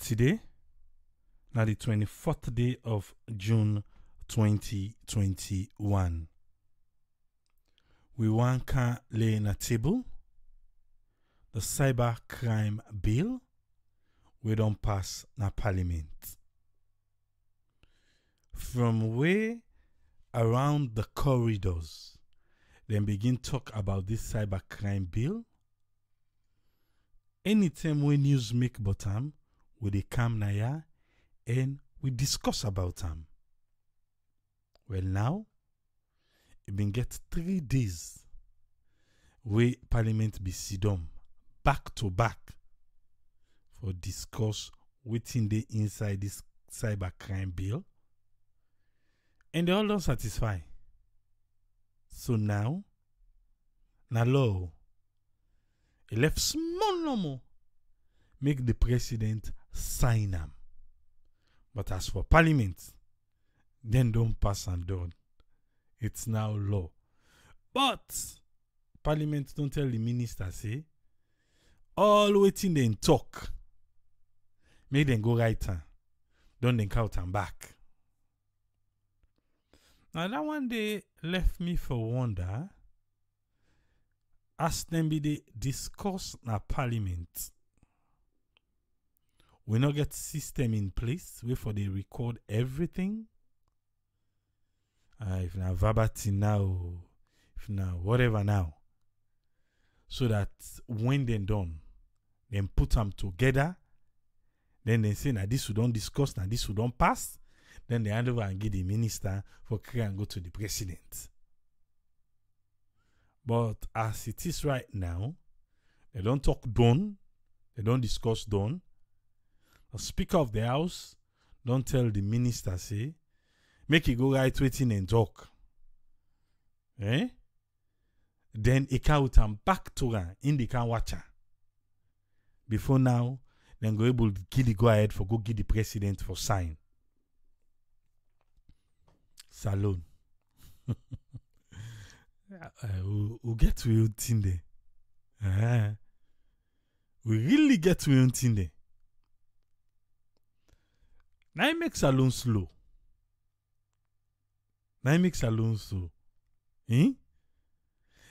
Today, now the 24th day of June 2021. We want to lay in a table the Cybercrime bill we don't pass na parliament. From way around the corridors, then begin talk about this cybercrime bill. Anytime we news make bottom, we dey come na ya and we discuss about them. Well, now it been get 3 days we parliament be sidom back to back for discuss waiting the inside this cybercrime bill, and they all don't satisfy. So now law it left small no more make the president sign them. But as for parliament, then don't pass and done. It's now law. But parliament don't tell the minister say all waiting then talk. Make them go right hand. Don't then count and back. Now that one day left me for wonder. As them be they discuss na parliament. We not get system in place where for they record everything. If now verbatim now, if now whatever now. So that when they done, then put them together. Then they say, now this we don't discuss, now this we don't pass. Then they hand over and give the minister for clear and go to the president. But as it is right now, they don't talk done. They don't discuss done. The Speaker of the House don't tell the minister, say, make it go right waiting and talk. Then he count and back to her in the can watch her. Before now, then go able to give the go ahead for go give the president for sign. Salon. We get to your thing there. We really get to your thing there. Now it makes salon slow.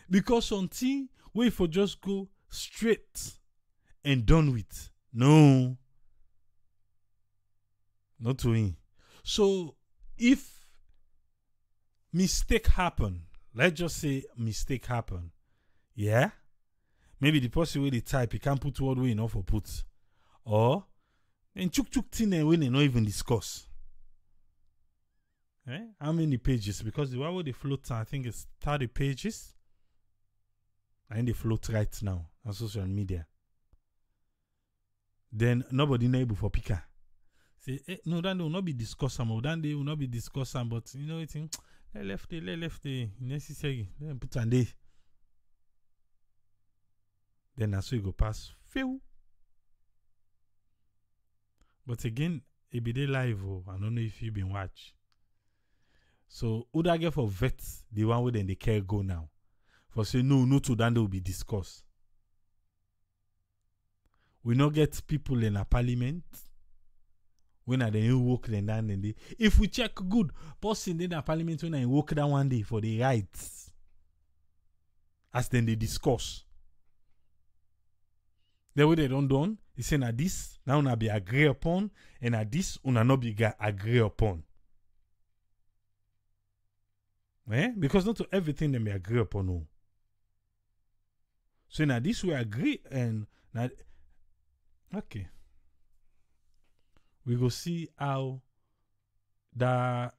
Because something wait for just go straight and done with. No. Not to him. So if mistake happen, let's just say mistake happen. Yeah? Maybe the person with the type, he can't put word way enough for put. Or and chuk thing and when they not even discuss. How many pages? Because the one where they float, I think it's 30 pages. And they float right now on social media. Then nobody know able for picker. Say, no, that will not be discussed. Then they will not be discussed. But you know, it's they left the necessary. Then put on there. Then that's you go past. Few. But again, it be there live. I don't know if you've been watch. So, would I get for vet the one where then they care go now? For say no to that will be discussed. We not get people in a parliament. When are they work then down and if we check good, person in a parliament when I work that one day for the rights. As then they discuss. The way they don't done, they say na this, now una be agree upon, and na this una not be agree upon. Because not to everything they may agree upon. No. So now this we agree and now okay. We go see how the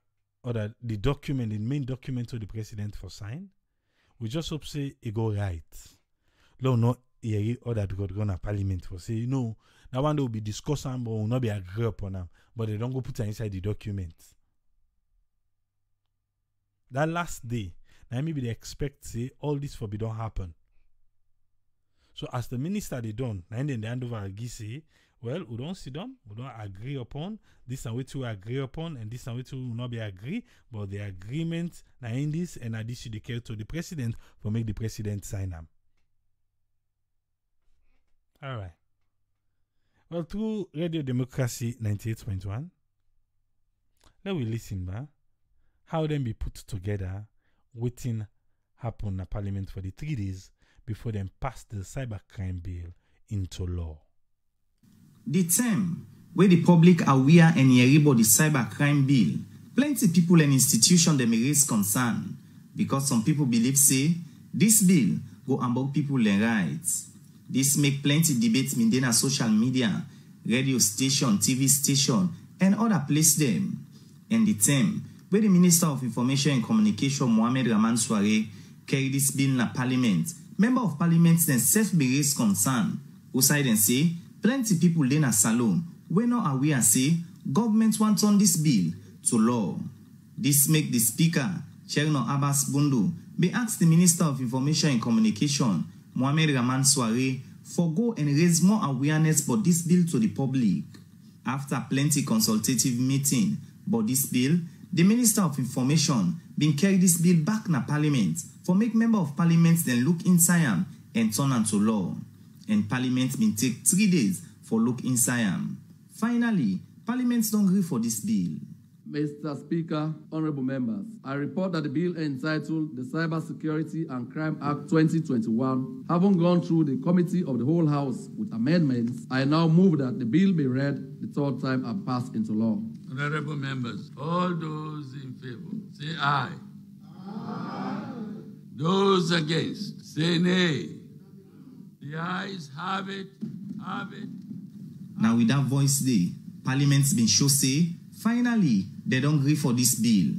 document, the main document of the president for sign. We just hope say it go right. No, not here or that got gonna parliament for say no. That one will be discussed but will not be agree upon them. But they don't go put it inside the document. That last day, now maybe they expect say all this for be don't happen. So as the minister they done, and then they hand over again say, well, we don't sit down, we don't agree upon this and which we agree upon, and this and which will not be agree, but the agreement now in this and this should declare to the president for make the president sign them. All right. Well, through Radio Democracy 98.1, let we listen back how them be put together, waiting happen in Parliament for the 3 days before them pass the cybercrime bill into law. The term where the public aware and hear about the cybercrime bill, plenty people and institutions they may raise concern because some people believe say this bill go about people their rights. This make plenty debates maintain on social media, radio station, TV station, and other place them. And the term where the Minister of Information and Communication Mohamed Rahman Soare carry this bill in Parliament, member of Parliament then self be raise concern. Outside and say plenty people in a salon we not aware say government want on this bill to law. This make the Speaker, Cherno Abbas Bundu, be asked the Minister of Information and Communication, Mohamed Rahman Soare, for go and raise more awareness for this bill to the public. After plenty consultative meeting about this bill, the Minister of Information been carry this bill back in Parliament for make member of Parliament then look inside am and turn am to law. And Parliament been take 3 days for look inside am. Finally, Parliament don't agree for this bill. Mr. Speaker, honorable members, I report that the bill entitled the Cybersecurity and Crime Act 2021, having gone through the Committee of the Whole House with amendments, I now move that the bill be read the 3rd time and passed into law. Honorable members, all those in favor, say aye. Aye. Those against, say nay. The ayes have it, have it. Now with that voice there, Parliament's been show say, finally, they don't agree for this bill.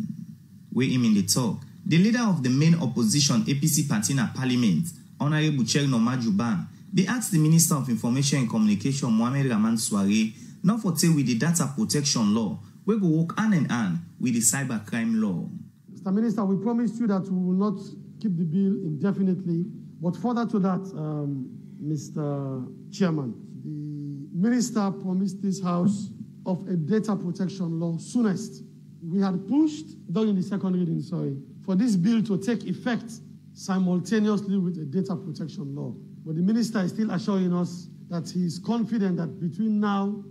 Where him in the talk, the leader of the main opposition APC party in Parliament, Honorable Cherno Majuba, they asked the Minister of Information and Communication Mohamed Rahman Soare not for tell with the data protection law, we go work hand in hand with the cybercrime law. Mr. Minister, we promised you that we will not keep the bill indefinitely, but further to that, Mr. Chairman, the Minister promised this House of a data protection law soonest. We had pushed during the second reading, for this bill to take effect simultaneously with a data protection law. But the minister is still assuring us that he is confident that between now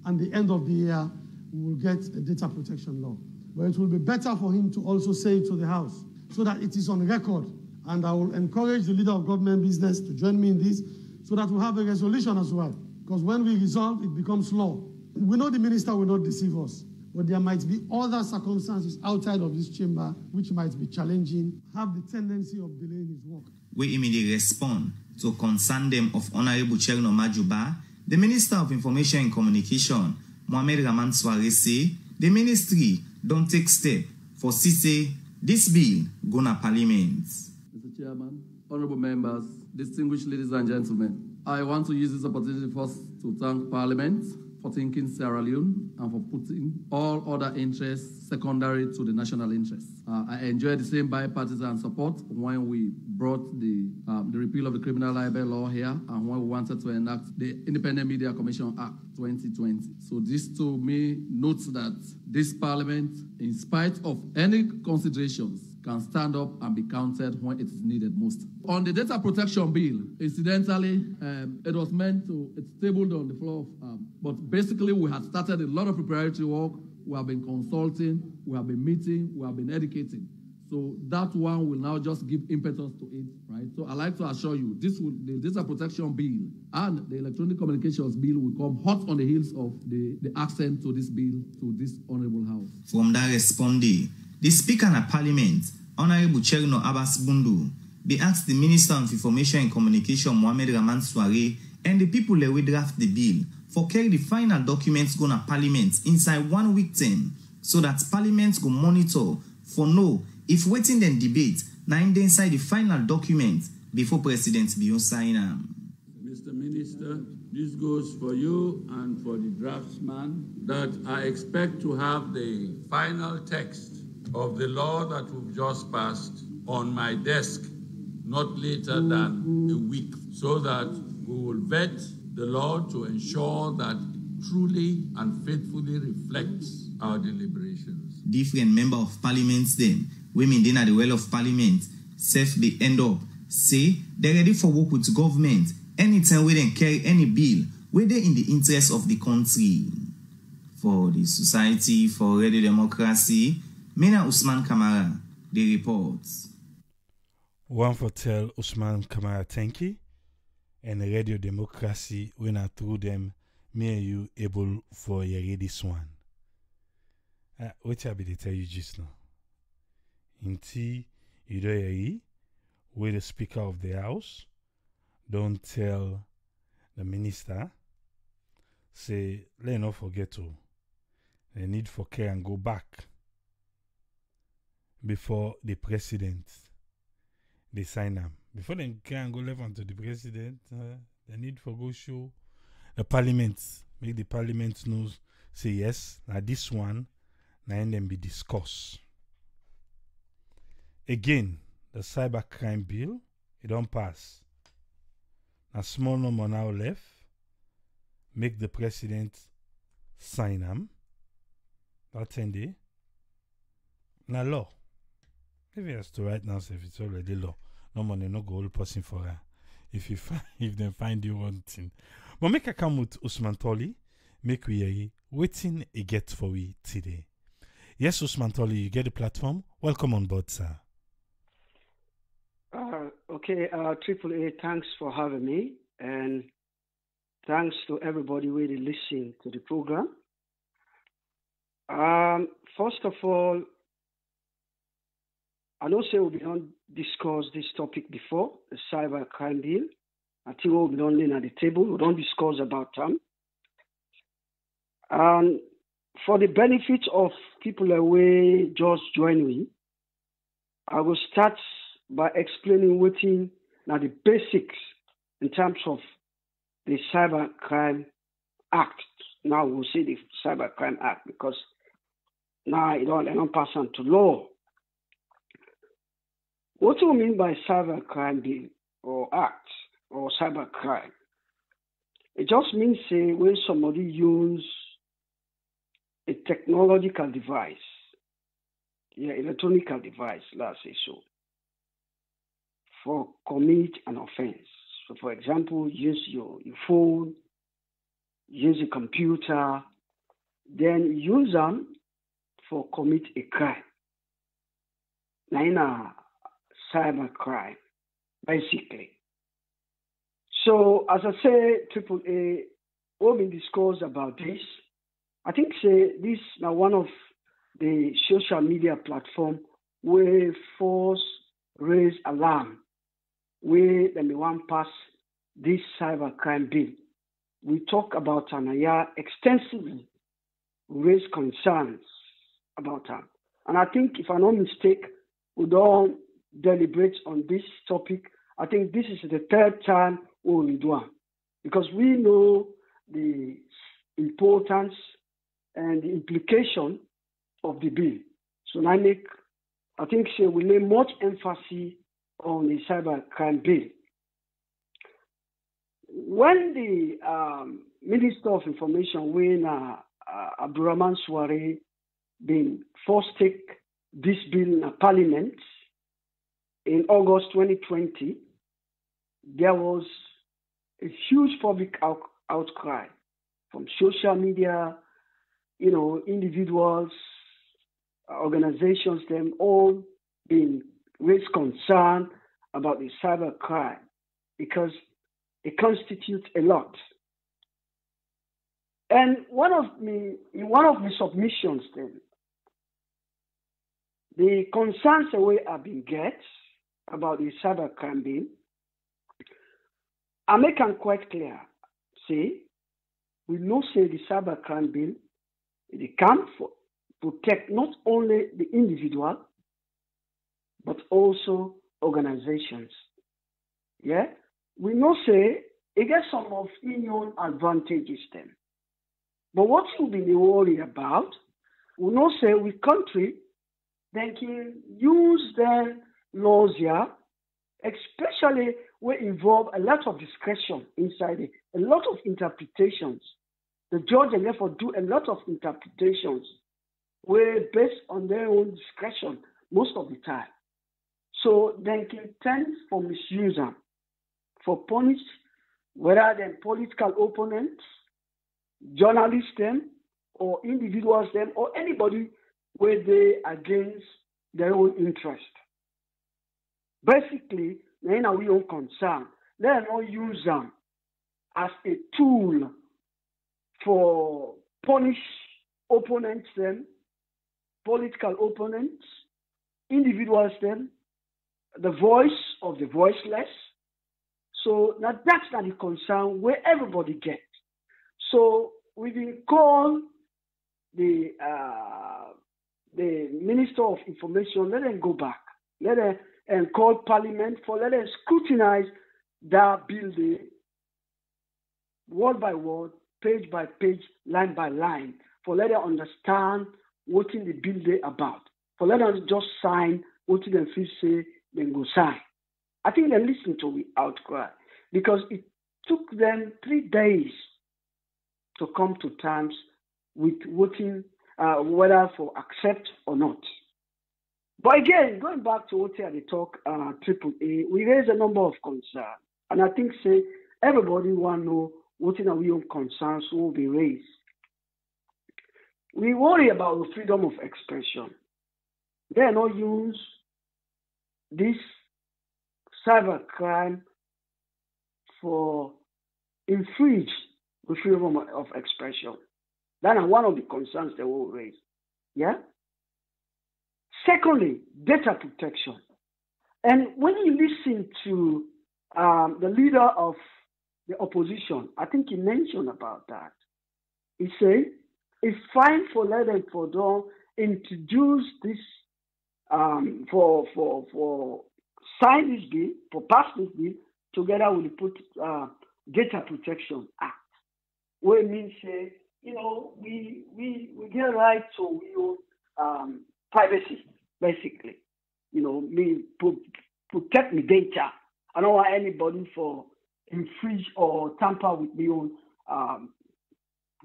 and the end of the year, we will get a data protection law. But it will be better for him to also say it to the House so that it is on record. And I will encourage the leader of government business to join me in this so that we have a resolution as well. Because when we resolve, it becomes law. We know the minister will not deceive us, but there might be other circumstances outside of this chamber which might be challenging, have the tendency of delaying his work. We immediately respond to concern them of Honorable Cherno Majuba, the Minister of Information and Communication, Mohamed Rahman Soare say, the ministry don't take step for say this bill go na Parliament. Mr. Chairman, honorable members, distinguished ladies and gentlemen, I want to use this opportunity first to thank Parliament for thinking Sierra Leone and for putting all other interests secondary to the national interests. I enjoyed the same bipartisan support when we brought the repeal of the criminal libel law here and when we wanted to enact the Independent Media Commission Act 2020. So this to me notes that this Parliament, in spite of any considerations, can stand up and be counted when it is needed most. On the data protection bill, incidentally, it was meant to, it's tabled on the floor, but basically we had started a lot of preparatory work. We have been consulting, we have been meeting, we have been educating. So that one will now just give impetus to it, right? So I'd like to assure you, the data protection bill and the electronic communications bill will come hot on the heels of the accent to this bill, to this honorable House. From that respondee, the Speaker of Parliament, Honorable Cherno Abbas Bundu, they asked the Minister of Information and Communication, Mohamed Rahman Soare, and the people that will draft the bill for carry the final documents go to Parliament inside 1 week term so that Parliament go monitor for know if waiting then debate now inside the final document before presidentbio sign them. Mr. Minister, this goes for you and for the draftsman that I expect to have the final text of the law that we've just passed on my desk not later than a week, so that we will vet the law to ensure that it truly and faithfully reflects our deliberations. Different member of Parliament then, women then at the well of Parliament, self they end up, say they're ready for work with government anytime we then carry any bill whether in the interest of the country, for the society, for radio democracy. Mena Usman Kamara, the reports. One for tell Usman Kamara thank you, and radio democracy when I through them, me and you able for your ready swan. What I be to tell you just now? Inti, you don't hear where the Speaker of the House don't tell the minister, say, let's not forget to, they need for care and go back before the president, they sign them. Before they can go left onto the president, they need for go show the parliament, make the parliament knows, say yes, now this one, now and then be discussed. Again, the cybercrime bill, it don't pass. A small number now left, make the president sign them. That 10 day. Now law. If he has to write now, if it's already law, no money, no go all person for her. If they find you one thing. But make a come with Usman Toli, make we hear waiting a get for we today. Yes, Usman Toli, you get the platform. Welcome on board, sir. Okay, AAA, thanks for having me, and thanks to everybody really listening to the program. First of all, I know say we don't discuss this topic before, the cybercrime bill. I think we'll be done at the table. We don't discuss about them. For the benefit of people that will just join me, I will start by explaining what now the basics in terms of the Cybercrime Act. Now we'll say the Cybercrime Act because now it don't pass on to law. What do we mean by Cybercrime Bill or Act or Cybercrime? It just means when somebody use a technological device, electronic device, let's say so, for commit an offense. So, for example, use your phone, use a computer, then use them for commit a crime. Now, in a cybercrime, basically. So, as I say, AAA, what we discussed about this, I think this is now one of the social media platform where force raise alarm where they want pass this cybercrime bill. We talk about Anaya extensively, raise concerns about them. And I think, if I'm not mistaken, we don't deliberate on this topic. I think this is the third time we will do it because we know the importance and the implication of the bill. So I think we lay much emphasis on the cybercrime bill. When the Minister of Information, when Abdurrahman Suare, been first take this bill in Parliament in August 2020, there was a huge public outcry from social media, individuals, organizations, them all being raised concern about the cybercrime because it constitutes a lot. And in one of the submissions, then, the concerns that we have been get about the cybercrime bill, I make them quite clear. See, we know the cybercrime bill, it can protect not only the individual, but also organizations. Yeah? We know it gets some of its own advantages then. But what we've been worried about, we know we country, they can use their laws here, especially where involve a lot of discretion inside it, a lot of interpretations. The judge and therefore do a lot of interpretations where based on their own discretion most of the time. So they can tend for misuse them, for punish whether they're political opponents, journalists them, or individuals them, or anybody where they against their own interest. Basically, they are we own concern. They are not use them as a tool for punish opponents them, political opponents, individuals them, the voice of the voiceless. So now that's not the concern where everybody gets. So we will call the Minister of Information, let them go back, let them and call Parliament for let them scrutinize that bill word by word, page by page, line by line, for let them understand what in the bill they about, for let them just sign what in them feel say, then go sign. I think they listen to the outcry because it took them 3 days to come to terms with voting, whether for accept or not. But again, going back to what they talk, AAA, we raise a number of concerns. And I think, say, everybody want to know what in our own concerns will be raised. We worry about the freedom of expression. They are not use this cybercrime for infringe the freedom of expression. That is one of the concerns they will raise. Yeah? Secondly, data protection. And when you listen to the leader of the opposition, I think he mentioned about that. He said, it's fine for them for them introduce this for sign this bill, for pass this bill together with the Data Protection Act, where it means we get right to privacy, basically. Me protect my data. I don't want anybody for infringe or tamper with my own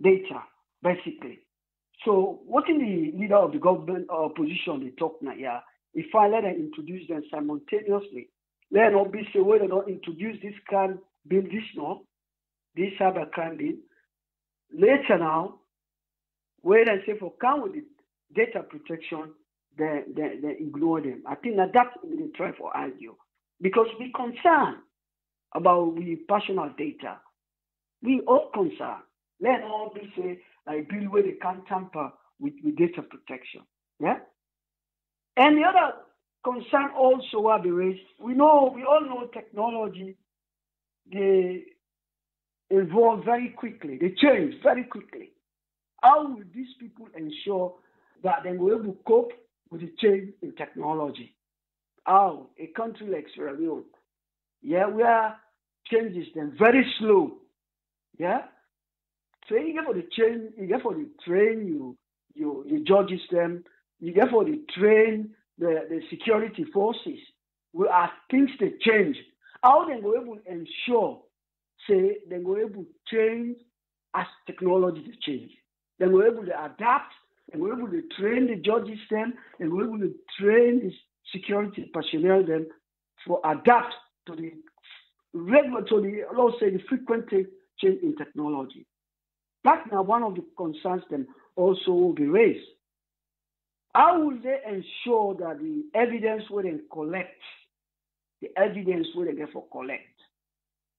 data, basically. So what in the leader of the government or opposition they talk now, yeah, if I let them introduce them simultaneously, let them not be say whether they don't introduce this crime bill, this cybercrime bill. Later now, where they say for come with the data protection, they ignore them. I think that's what they try for argue. Because we concerned about the personal data. We all concerned. Let all be say like bill where they can't tamper with data protection. Yeah? And the other concern also will be raised. We all know technology, they evolve very quickly, they change very quickly. How will these people ensure that they will be able to cope with the change in technology? How? A country like Sierra Leone, yeah, where changes them very slow. Yeah? So you get for the change, you get for the train, you judges them, you get for the train the security forces. As things they change, how they go able to ensure, say they go able to change as technology to change. They go able to adapt, they go able to train the judges them, they go able to train the security personnel them for adapt to the regulatory, let's say the frequent change in technology. That's now one of the concerns them also will be raised. How will they ensure that the evidence where they collect, the evidence where they get for collect,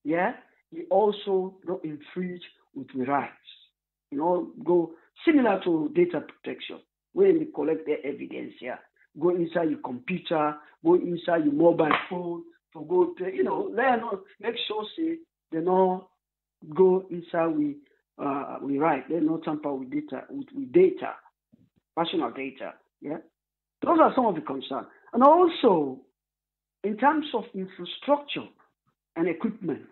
yeah, you also don't infringe with the rights. Go similar to data protection, where they collect their evidence, yeah. Go inside your computer, go inside your mobile phone, for go to, let them make sure say they not go inside we right, they not tamper with data, with data, personal data. Yeah, those are some of the concerns. And also, in terms of infrastructure and equipment,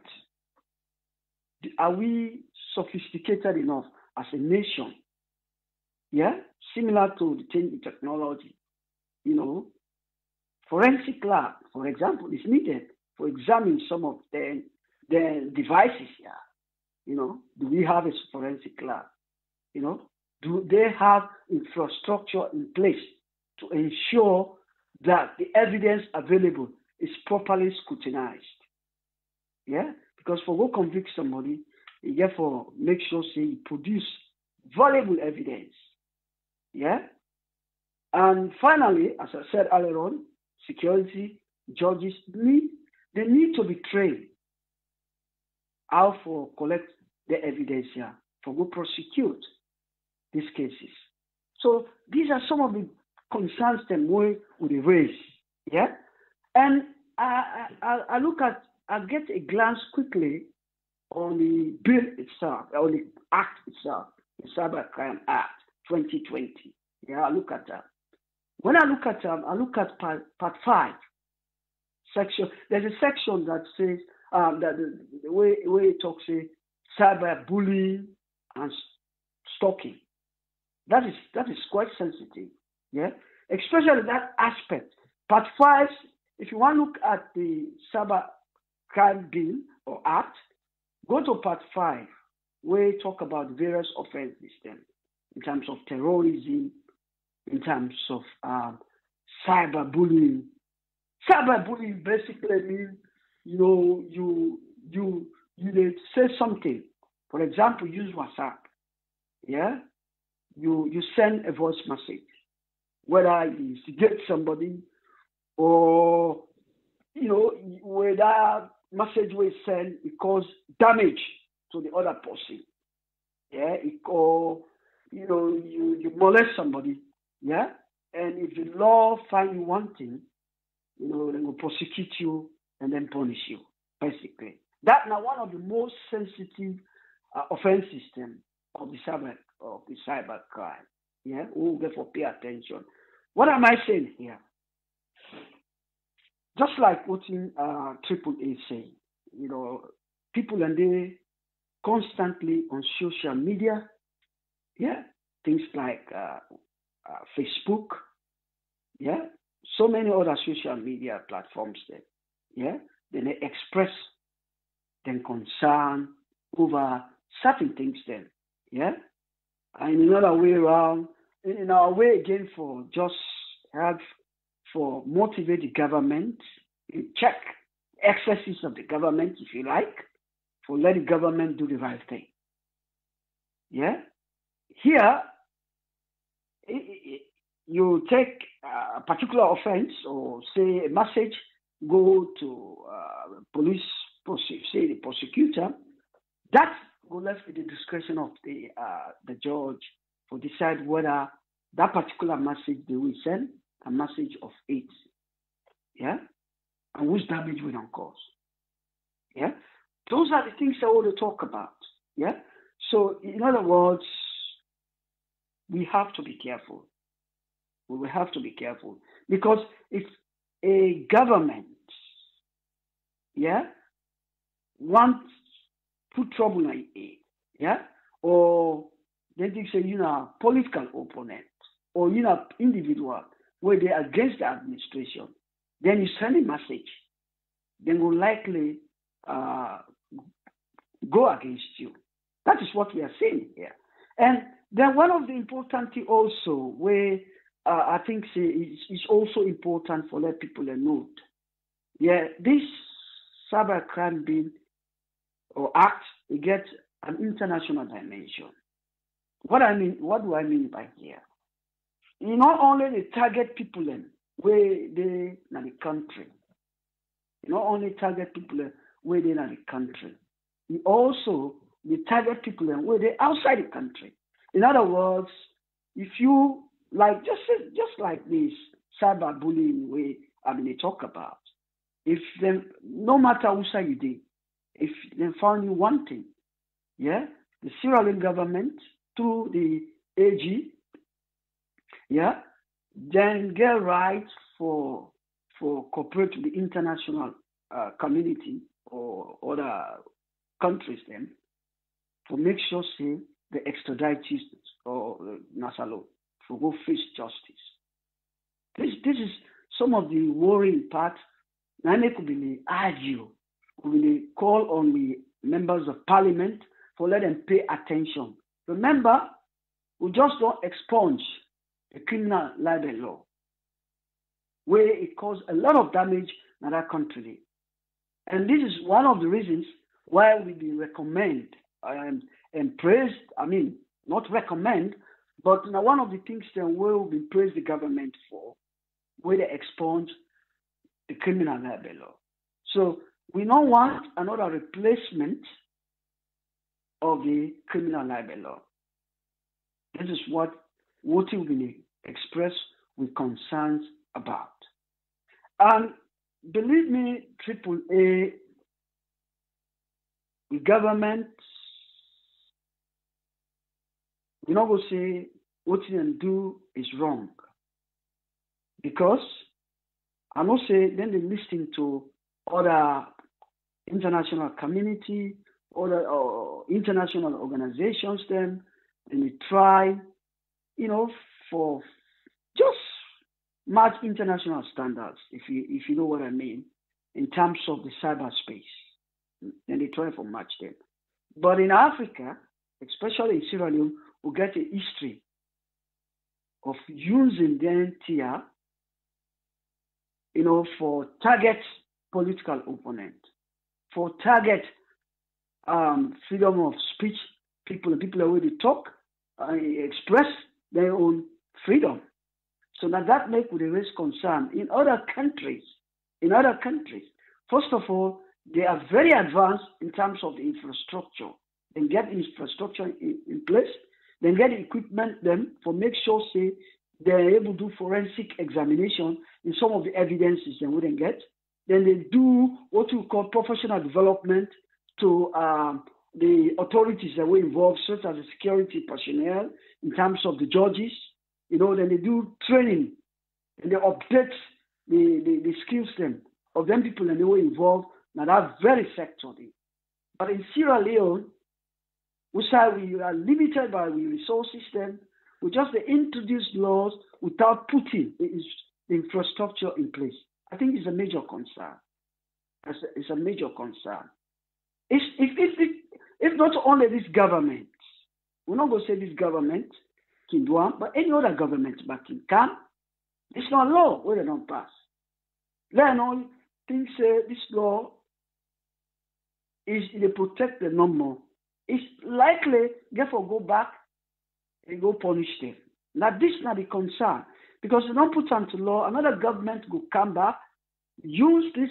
are we sophisticated enough as a nation? Yeah, similar to the change in technology. Forensic lab, for example, is needed for examining some of the devices. Yeah, do we have a forensic lab? Do they have infrastructure in place to ensure that the evidence available is properly scrutinized? Yeah? Because for go convict somebody, you therefore make sure say you produce valuable evidence. Yeah? And finally, as I said earlier on, security, judges they need to be trained how to collect the evidence here for go prosecute these cases. So these are some of the concerns that we raise. Yeah? And I get a glance quickly on the bill itself, on the act itself, the Cybercrime Act 2020. Yeah, I look at that. When I look at part 5, section. There's a section that says that the way it talks cyberbullying and stalking. That is quite sensitive. Yeah, especially that aspect. Part 5. If you want to look at the Cybercrime Bill or Act, go to Part 5, where we talk about various offenses then, in terms of terrorism, in terms of cyberbullying. Cyberbullying basically means, you say something. For example, use WhatsApp. Yeah, you send a voice message, whether you instigate somebody or where that message we send, it cause damage to the other person. Yeah, you molest somebody. Yeah, and if the law find you wanting, they will prosecute you and then punish you. Basically, that now one of the most sensitive offense system of the cybercrime. Yeah, we will therefore pay attention. What am I saying here? Just like what AAA saying, people and they constantly on social media, yeah, things like Facebook, yeah, so many other social media platforms there, yeah, then they express their concern over certain things then, yeah, and in another way around, in our way again for just have for motivate the government, check excesses of the government, if you like, for let the government do the right thing. Yeah? Here, you take a particular offense or say a message, go to police, say the prosecutor, that will left with the discretion of the judge to decide whether that particular message they will send a message of hate, yeah, and which damage will not cause, yeah. Those are the things I want to talk about, yeah. So, in other words, we have to be careful. We will have to be careful because if a government, yeah, wants put trouble in it, yeah, or they think say political opponent or individual where they are against the administration, then you send a message, they will likely go against you. That is what we are saying here. And then one of the important things also where I think is also important for let people note. Yeah, this cybercrime bill or act, it gets an international dimension. What do I mean by here? You not only they target people where they in the country. You not only target people where they in the country. You also they target people where they outside the country. In other words, if you like just like this cyberbullying way they talk about, if them no matter who side you did, if they found you wanting, yeah, the Sierra Leone government through the AG, yeah, then get rights for cooperate with the international community or other countries then to make sure say the extradite or Nasalo to go face justice. This is some of the worrying part. Now they could be argue, we call on the members of parliament for let them pay attention. Remember, we just don't expunge the criminal libel law, where it caused a lot of damage in that country. And this is one of the reasons while we be recommend and praised, I mean, not recommend, but now one of the things that will be praised the government for, where they expunge the criminal libel law. So we don't want another replacement of the criminal libel law. This is what will be expressed with concerns about. And believe me, AAA, the government, we're not going to say what you do is wrong. Because I must say, then they listen to other international community, other international organizations, then they try, for just match international standards, if you know what I mean, in terms of the cyberspace. Then they try to match them. But in Africa, especially in Sierra Leone, we get a history of using the NTR, for target political opponent, for target freedom of speech, people are able to talk, express their own freedom. So now that makes we raise concern in other countries. First of all, they are very advanced in terms of the infrastructure. They get infrastructure in place. They get equipment them for make sure say they're able to do forensic examination in some of the evidences they wouldn't get. Then they do what we call professional development to the authorities that were involved, such as the security personnel, in terms of the judges. Then they do training and they update the skills them of them people and they were involved. Now that's very effective. But in Sierra Leone, we are limited by the resource system. We just introduce laws without putting the infrastructure in place. I think it's a major concern. It's a major concern. If not only this government, we're not going to say this government can do it, but any other government back in can. It's not law where they don't pass. Then all things say this law is they protect the normal. It's likely therefore go back and go punish them. Now this is not the concern. Because they don't put onto law, another government will come back, use this,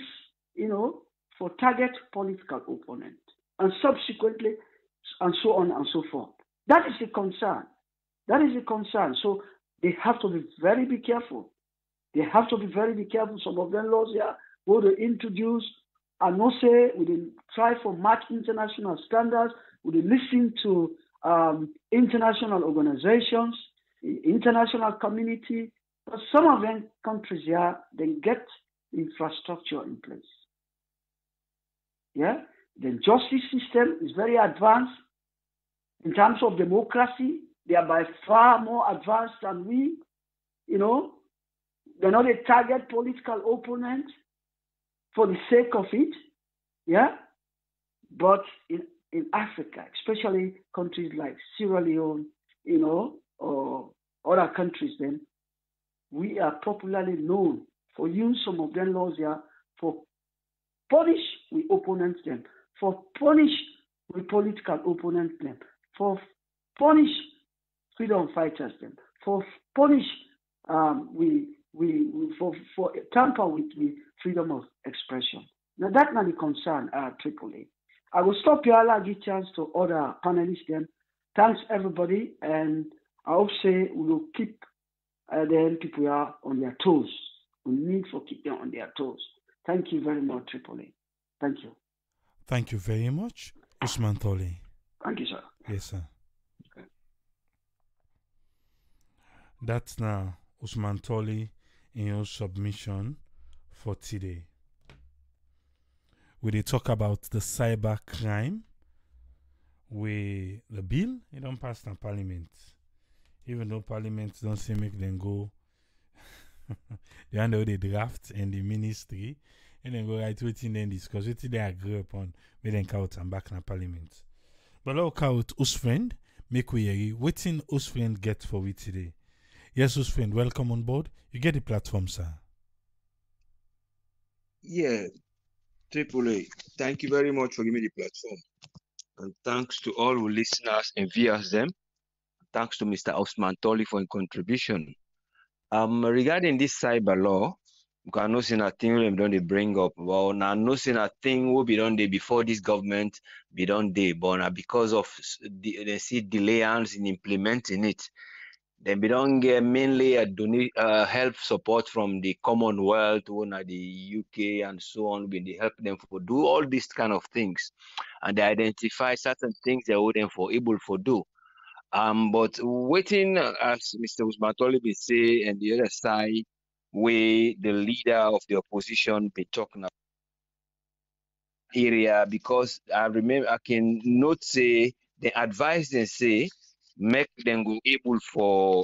for target political opponent, and subsequently, and so on and so forth. That is the concern. So they have to be very careful. Some of them laws here will introduce, and not say we didn't try for match international standards, we didn't listen to international organizations, international community. But some of them countries here, they get infrastructure in place. Yeah? The justice system is very advanced. In terms of democracy, they are by far more advanced than we. They're not a target political opponent for the sake of it. Yeah? But in Africa, especially countries like Sierra Leone, or other countries then, we are popularly known for use some of them laws here for punish we opponents them, for punish we political opponents them, for punish freedom fighters them, for punish for tamper with the freedom of expression. Now that's not the concern, AAA. I will stop here. I'll give chance to other panelists then. Thanks everybody, and I hope say we will keep then people are on their toes. We need to keep them on their toes. Thank you very much, AAA. Thank you. Thank you very much, Usman Thole. Thank you, sir. Yes, sir. Okay. That's now Usman Thole in your submission for today. We talk about the cybercrime. The bill, it don't pass in Parliament. Even though Parliament don't say make them go, they under the draft and the ministry, and then go right within then discuss what they agree upon, make them count and back in Parliament. But let's count us friend, make we hear what in us friend get for we today. Yes, us friend, welcome on board. You get the platform, sir. Yeah. Triple A, thank you very much for giving me the platform. And thanks to all who listeners and viewers them. Thanks to Mr. Osman Tolly for his contribution. Regarding this cyber law, because I know see nothing we don't bring up. Well, now no see nothing will be done there before this government be done there, but now because of they see delays in implementing it, then we don't get mainly a help support from the Commonwealth, the UK and so on. When they help them for do all these kind of things, and they identify certain things they wouldn't for able for do. But waiting, as Mr. Usmatoli be say, and the other side, where the leader of the opposition be talking about area, because I remember I can note say the advice they say make them go able for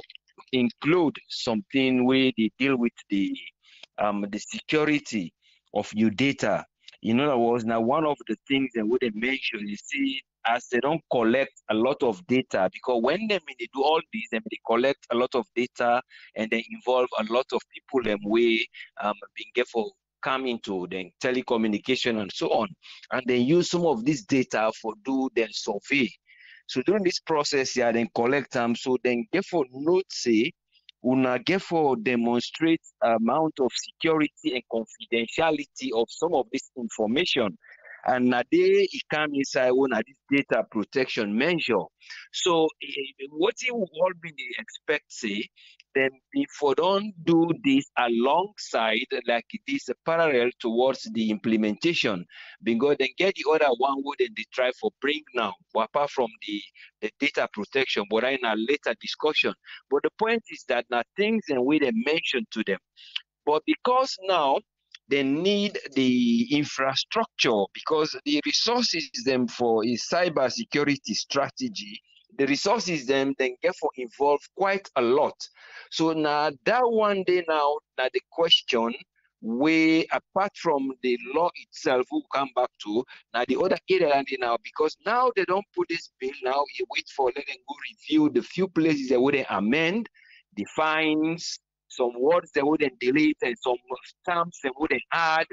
include something where they deal with the security of your data. In other words, now one of the things that would mention, you see, as they don't collect a lot of data, because when they do all this, they collect a lot of data and they involve a lot of people them way being careful come into the telecommunication and so on, and they use some of this data for do their survey. So during this process, yeah, then collect them. So then therefore note say una therefore demonstrate amount of security and confidentiality of some of this information. And now they come inside one of this data protection measure. So what you will all be expect say, then before don't do this alongside like this parallel towards the implementation, because then get the other one would they try for bring now, apart from the data protection, but in a later discussion. But the point is that now things and way they mention to them. But because now they need the infrastructure, because the resources them for a cyber security strategy, the resources them then get for involved quite a lot. So now that one day now the question where apart from the law itself we'll come back to now the other area now, because now they don't put this bill now, you wait for let them go review the few places they wouldn't amend, the fines, some words they wouldn't delete, and some terms they wouldn't add,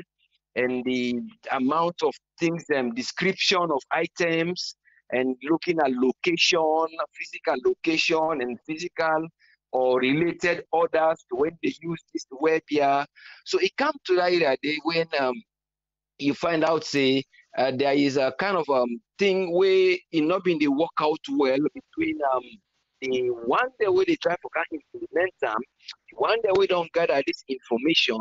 and the amount of things, description of items, and looking at location, physical location, and physical or related orders when they use this web here. So it comes to that area day when you find out, say, there is a kind of thing where it not been the work out well between the one day where they try to implement them, the one day we don't gather this information,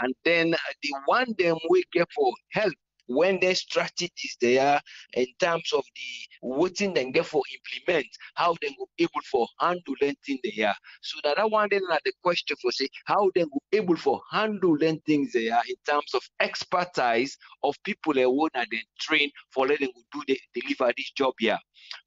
and then the one day we get for help when their strategies there in terms of the what they get for implement, how they will able for handle things there. So that one then the question for say how they will able for handle things there in terms of expertise of people that want to then train for letting do the deliver this job here.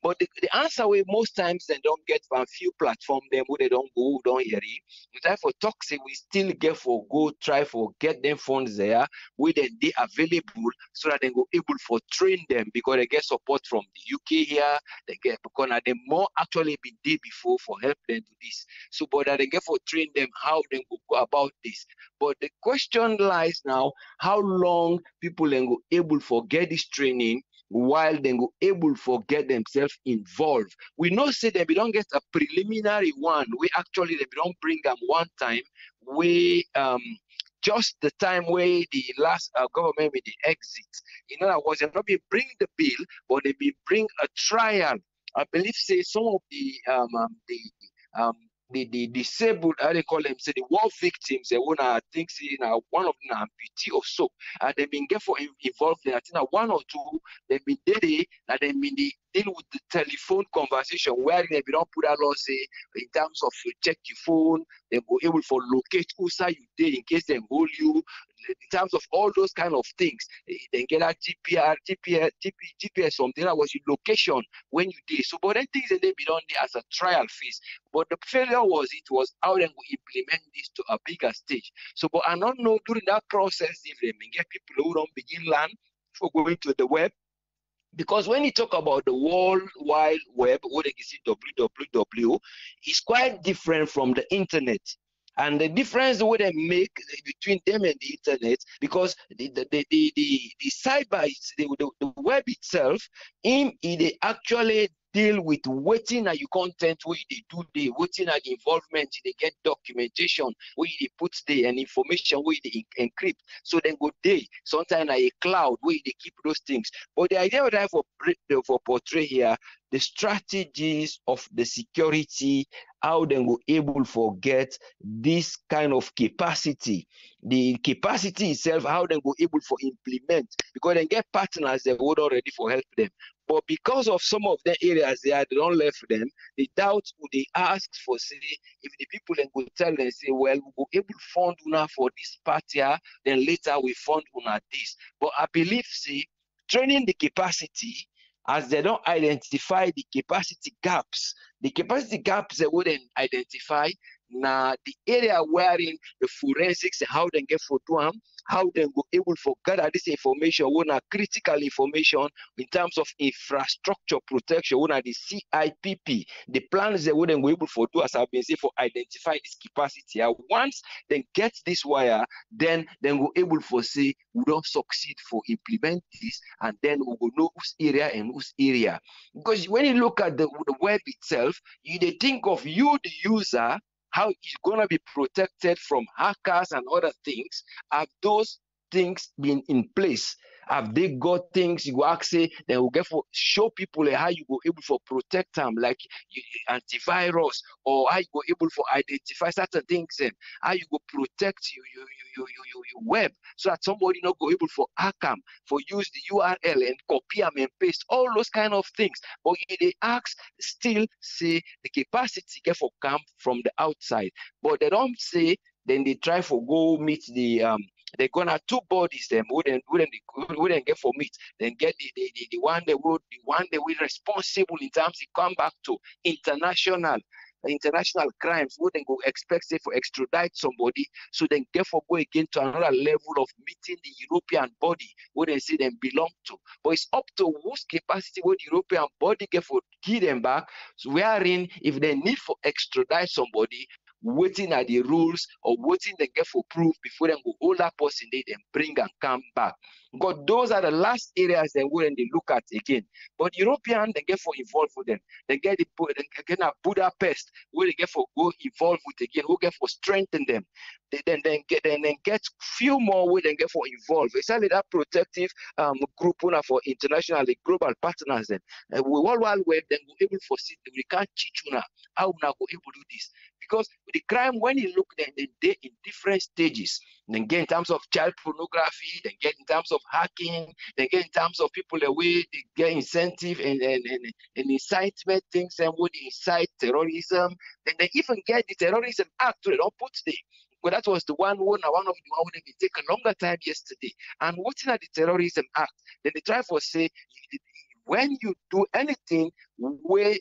But the answer we most times they don't get from a few platforms them where they don't go, don't hear it. We try for talk say we still get for go try for get them funds there where they available so that they go able for train them, because they get support from the UK here, they get because they more actually been there before for help them do this. So but that they get for train them how they go about this. But the question lies now, how long people then go able for get this training while they go able for get themselves involved. We know say that we don't get a preliminary one. We actually they don't bring them one time. We just the time where the last government with the exit. In other words, they not be bring the bill, but they be bring a trial. I believe say some of the disabled, how they call them, say the war victims, they wanna think say one of them amputee or so, and they've been get for involved in I think one or two, they've been there, and they've been deal with the telephone conversation where they don't put a law say in terms of you check your phone, they go able for locate who say you did in case they hold you. In terms of all those kind of things, they get a GPS something that was your location when you did. So, but then things that they be done as a trial phase. But the failure was how they will implement this to a bigger stage. So, but I don't know during that process if they may get people who don't begin learn for going to the web. Because when you talk about the World Wide Web, what they see WWW, is quite different from the internet. And the difference what they make between them and the internet, because the cyber, the web itself, they actually deal with waiting at your content where they do the waiting at the involvement, they get documentation where they put the and information where they encrypt. So then go day, sometimes a cloud where they keep those things. But the idea that I for portray here, the strategies of the security, how they will able to get this kind of capacity, the capacity itself, how they will able to implement, because they get partners that would already for help them. But because of some of the areas they don't left them, they doubt who they ask for, say, if the people then go tell them, say, well, we go able to fund una for this part here, then later we fund una this. But I believe, see, training the capacity, as they don't identify the capacity gaps they wouldn't identify. Now the area wherein the forensics, how they get for them, how they go able to gather this information, when a critical information in terms of infrastructure protection, when the CIPP, the plans they wouldn't go able to do, as I've been saying, for identify this capacity. Once they get this wire, then go able to say we don't succeed for implement this, and then we will know whose area and whose area. Because when you look at the web itself, you they think of you, the user, how it's going to be protected from hackers and other things. Have those things been in place? Have they got things you ask, say, they will get for show people how you go able to protect them, like antivirus, or how you go able to identify certain things, how you go protect your web, so that somebody not go able for hack them, for use the URL and copy them and paste, all those kind of things. But they ask still say the capacity get for come from the outside, but they don't say. Then they try for go meet the they're gonna two bodies them wouldn't get for meet, then get the one they will responsible in terms it come back to international crimes, wouldn't go expect say for extradite somebody, so then get for go again to another level of meeting the European body where they say them belong to. But it's up to whose capacity where the European body get for key them back, so wherein if they need for extradite somebody, waiting at the rules or waiting they get for proof before they go hold that person they then bring and come back. Because those are the last areas they wouldn't they look at again. But European they get for involved with them. They get a Budapest where they get for go involved with again, who get for strengthen them. They then get few more where they get for involved. It's only that protective group for internationally global partners then. We World Wide Web then go able for see we can't teach you now how we now go able to do this. Because the crime, when you look at them, they in different stages. Then get in terms of child pornography, then get in terms of hacking, then get in terms of people the way they get incentive and incitement things, and would incite terrorism. Then they even get the terrorism act, they don't put the. Well, that was the one of the one would have taken a longer time yesterday. And what's in the terrorism act? Then they try for say when you do anything where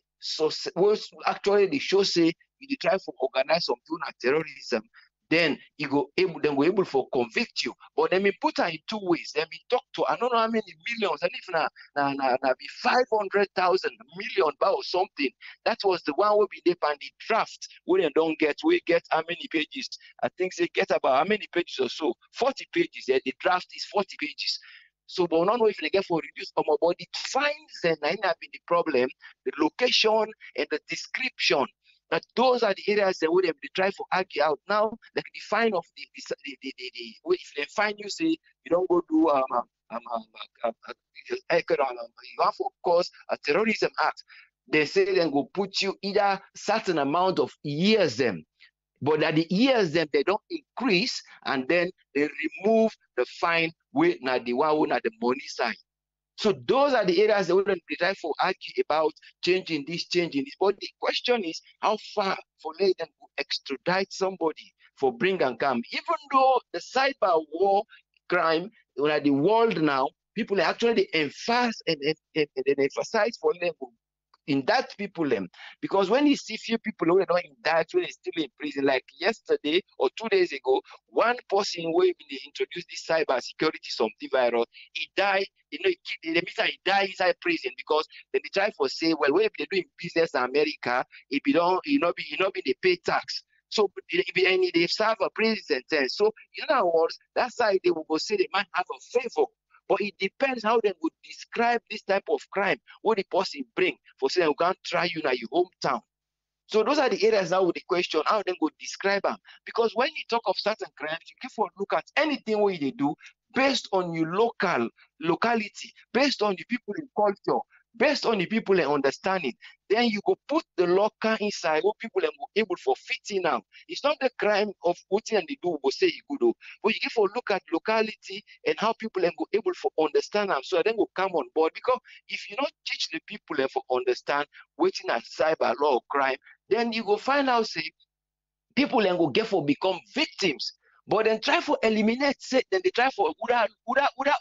actually the show say you try to organize something like terrorism, then you go able for convict you. But then we put her in two ways. Then we talk to I don't know how many millions, and if na be 500,000 million or something. That was the one where we did on the draft. We don't get how many pages? I think they get about how many pages or so? 40 pages. Yeah, the draft is 40 pages. So, but we don't know if they get for reduce our body finds and that have been the problem, the location and the description. That those are the areas that would have to try to argue out. Now, like the fine of the if they find you say you don't go do you have to cause a terrorism act, they say then go put you either certain amount of years them. But at the years them they don't increase, and then they remove the fine with the one at the money side. So those are the areas that wouldn't be trying to argue about changing this. But the question is how far for let them extradite somebody for bring and come. Even though the cyber war crime in the world now, people actually emphasize for them in that people them, because when you see few people who are not in that when they're still in prison, like yesterday or 2 days ago, one person who introduced this cyber security something virus, he died. He died inside prison because then they try for say, well, when they're doing business in America, if you not be they pay tax. So they serve a president. So in other words, that's how they will go say they might have a favor. But it depends how they would describe this type of crime, what the person bring for saying we can't try you in your hometown. So those are the areas that would the question how they would describe them. Because when you talk of certain crimes, you give a look at anything what they do based on your locality, based on the people in culture, based on the people in understanding. Then you go put the local inside what people are able for fitting now. It's not the crime of what they do go say you good, but you give a look at locality and how people are able for understand them. So then will come on board. Because if you not teach the people for understand waiting at cyber law or crime, then you go find out say people and go get for become victims. But then try for eliminate, say, then they try for would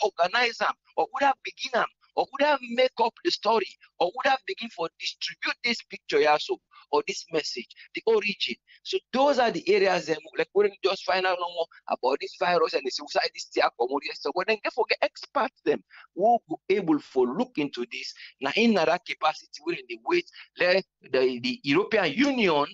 organize them or would have begin them or would have make up the story or would have begin for distribute this picture also or this message, the origin. So those are the areas like we don't just find out no more about this virus and the suicide this so when they get experts them who will able for look into this now in that capacity within the wait let the European Union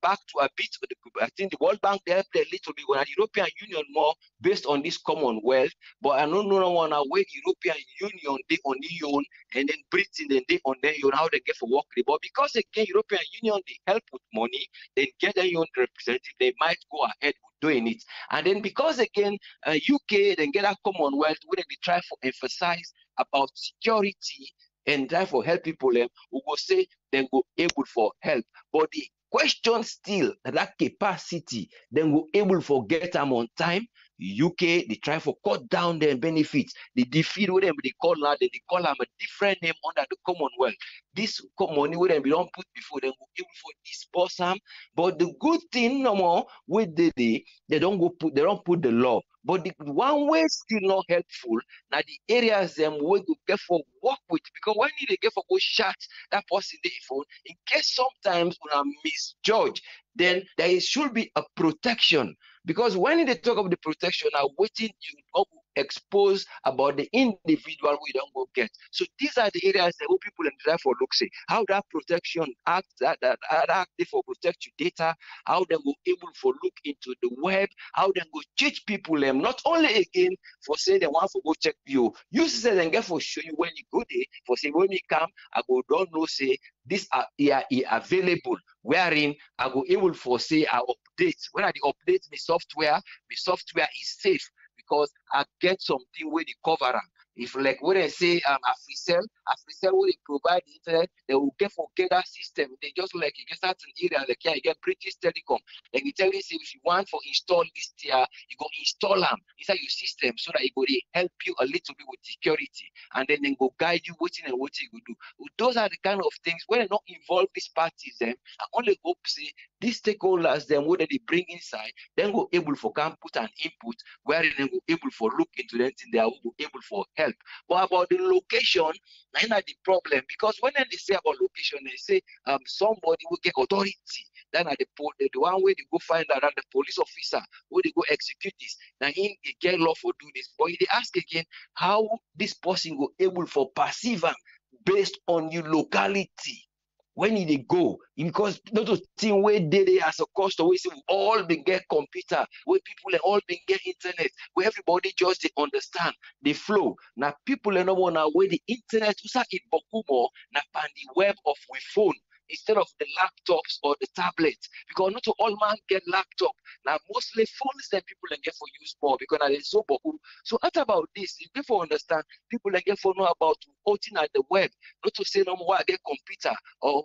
back to a bit of the, I think the World Bank they helped a little bit when the European Union more based on this Commonwealth, but I don't know one where the European Union they on their own and then Britain then they on their own how they get for work. But because again European Union they help with money, then get their own representative, they might go ahead with doing it. And then because again UK then get a Commonwealth where they try to emphasize about security and try for help people who go say then go able for help. But the question still that capacity, then we're able to get them on time. UK, they try to cut down their benefits. They defeat with them, they call them a different name under the Commonwealth. This money with them, we don't put before them, we're able to dispose them. But the good thing no more with they don't put the law. But the one way still not helpful. Now the areas them we go get for work with because when you get for go shut that person the phone in case sometimes when I misjudge, then there should be a protection. Because when they talk about the protection, now waiting you go expose about the individual we don't go get. So these are the areas that people in therefore look say how that protection act that active for protect your data, how they go able for look into the web, how they go teach people them not only again for say they want to go check you. You say then get for show you when you go there for say when you come, I go don't know say this are available wherein I go able for say I update. When I update my software is safe because I get something where they cover them. If like when I say AfriCell will provide the internet, they will get that system. They just like you get certain area like you get British Telecom. Like you tell you say if you want to install this tier, you go install them inside your system so that it will help you a little bit with security and then go guide you what you go do. Those are the kind of things when they not involve these parties them. I only hope say these stakeholders them what they bring inside, then go able for can put an input where they go able for look into them they are able for help. But about the location, that's not the problem because when they say about location, they say somebody will get authority. Then at the one way they go find out that the police officer where they go execute this. Now he get law for do this. But they ask again how this person go able for perceive based on your locality. When they go, because not a thing where they as a cost we see all been get computer, where people all been get internet, where everybody just they understand the flow. Now people are not wanna where the internet usa it bokumo na pan the web of we phone instead of the laptops or the tablets. Because not all man get laptop. Now mostly phones that people get for use more because they so boku. So what about this? If people understand, people get for know about outing at the web, not to say no more I get computer or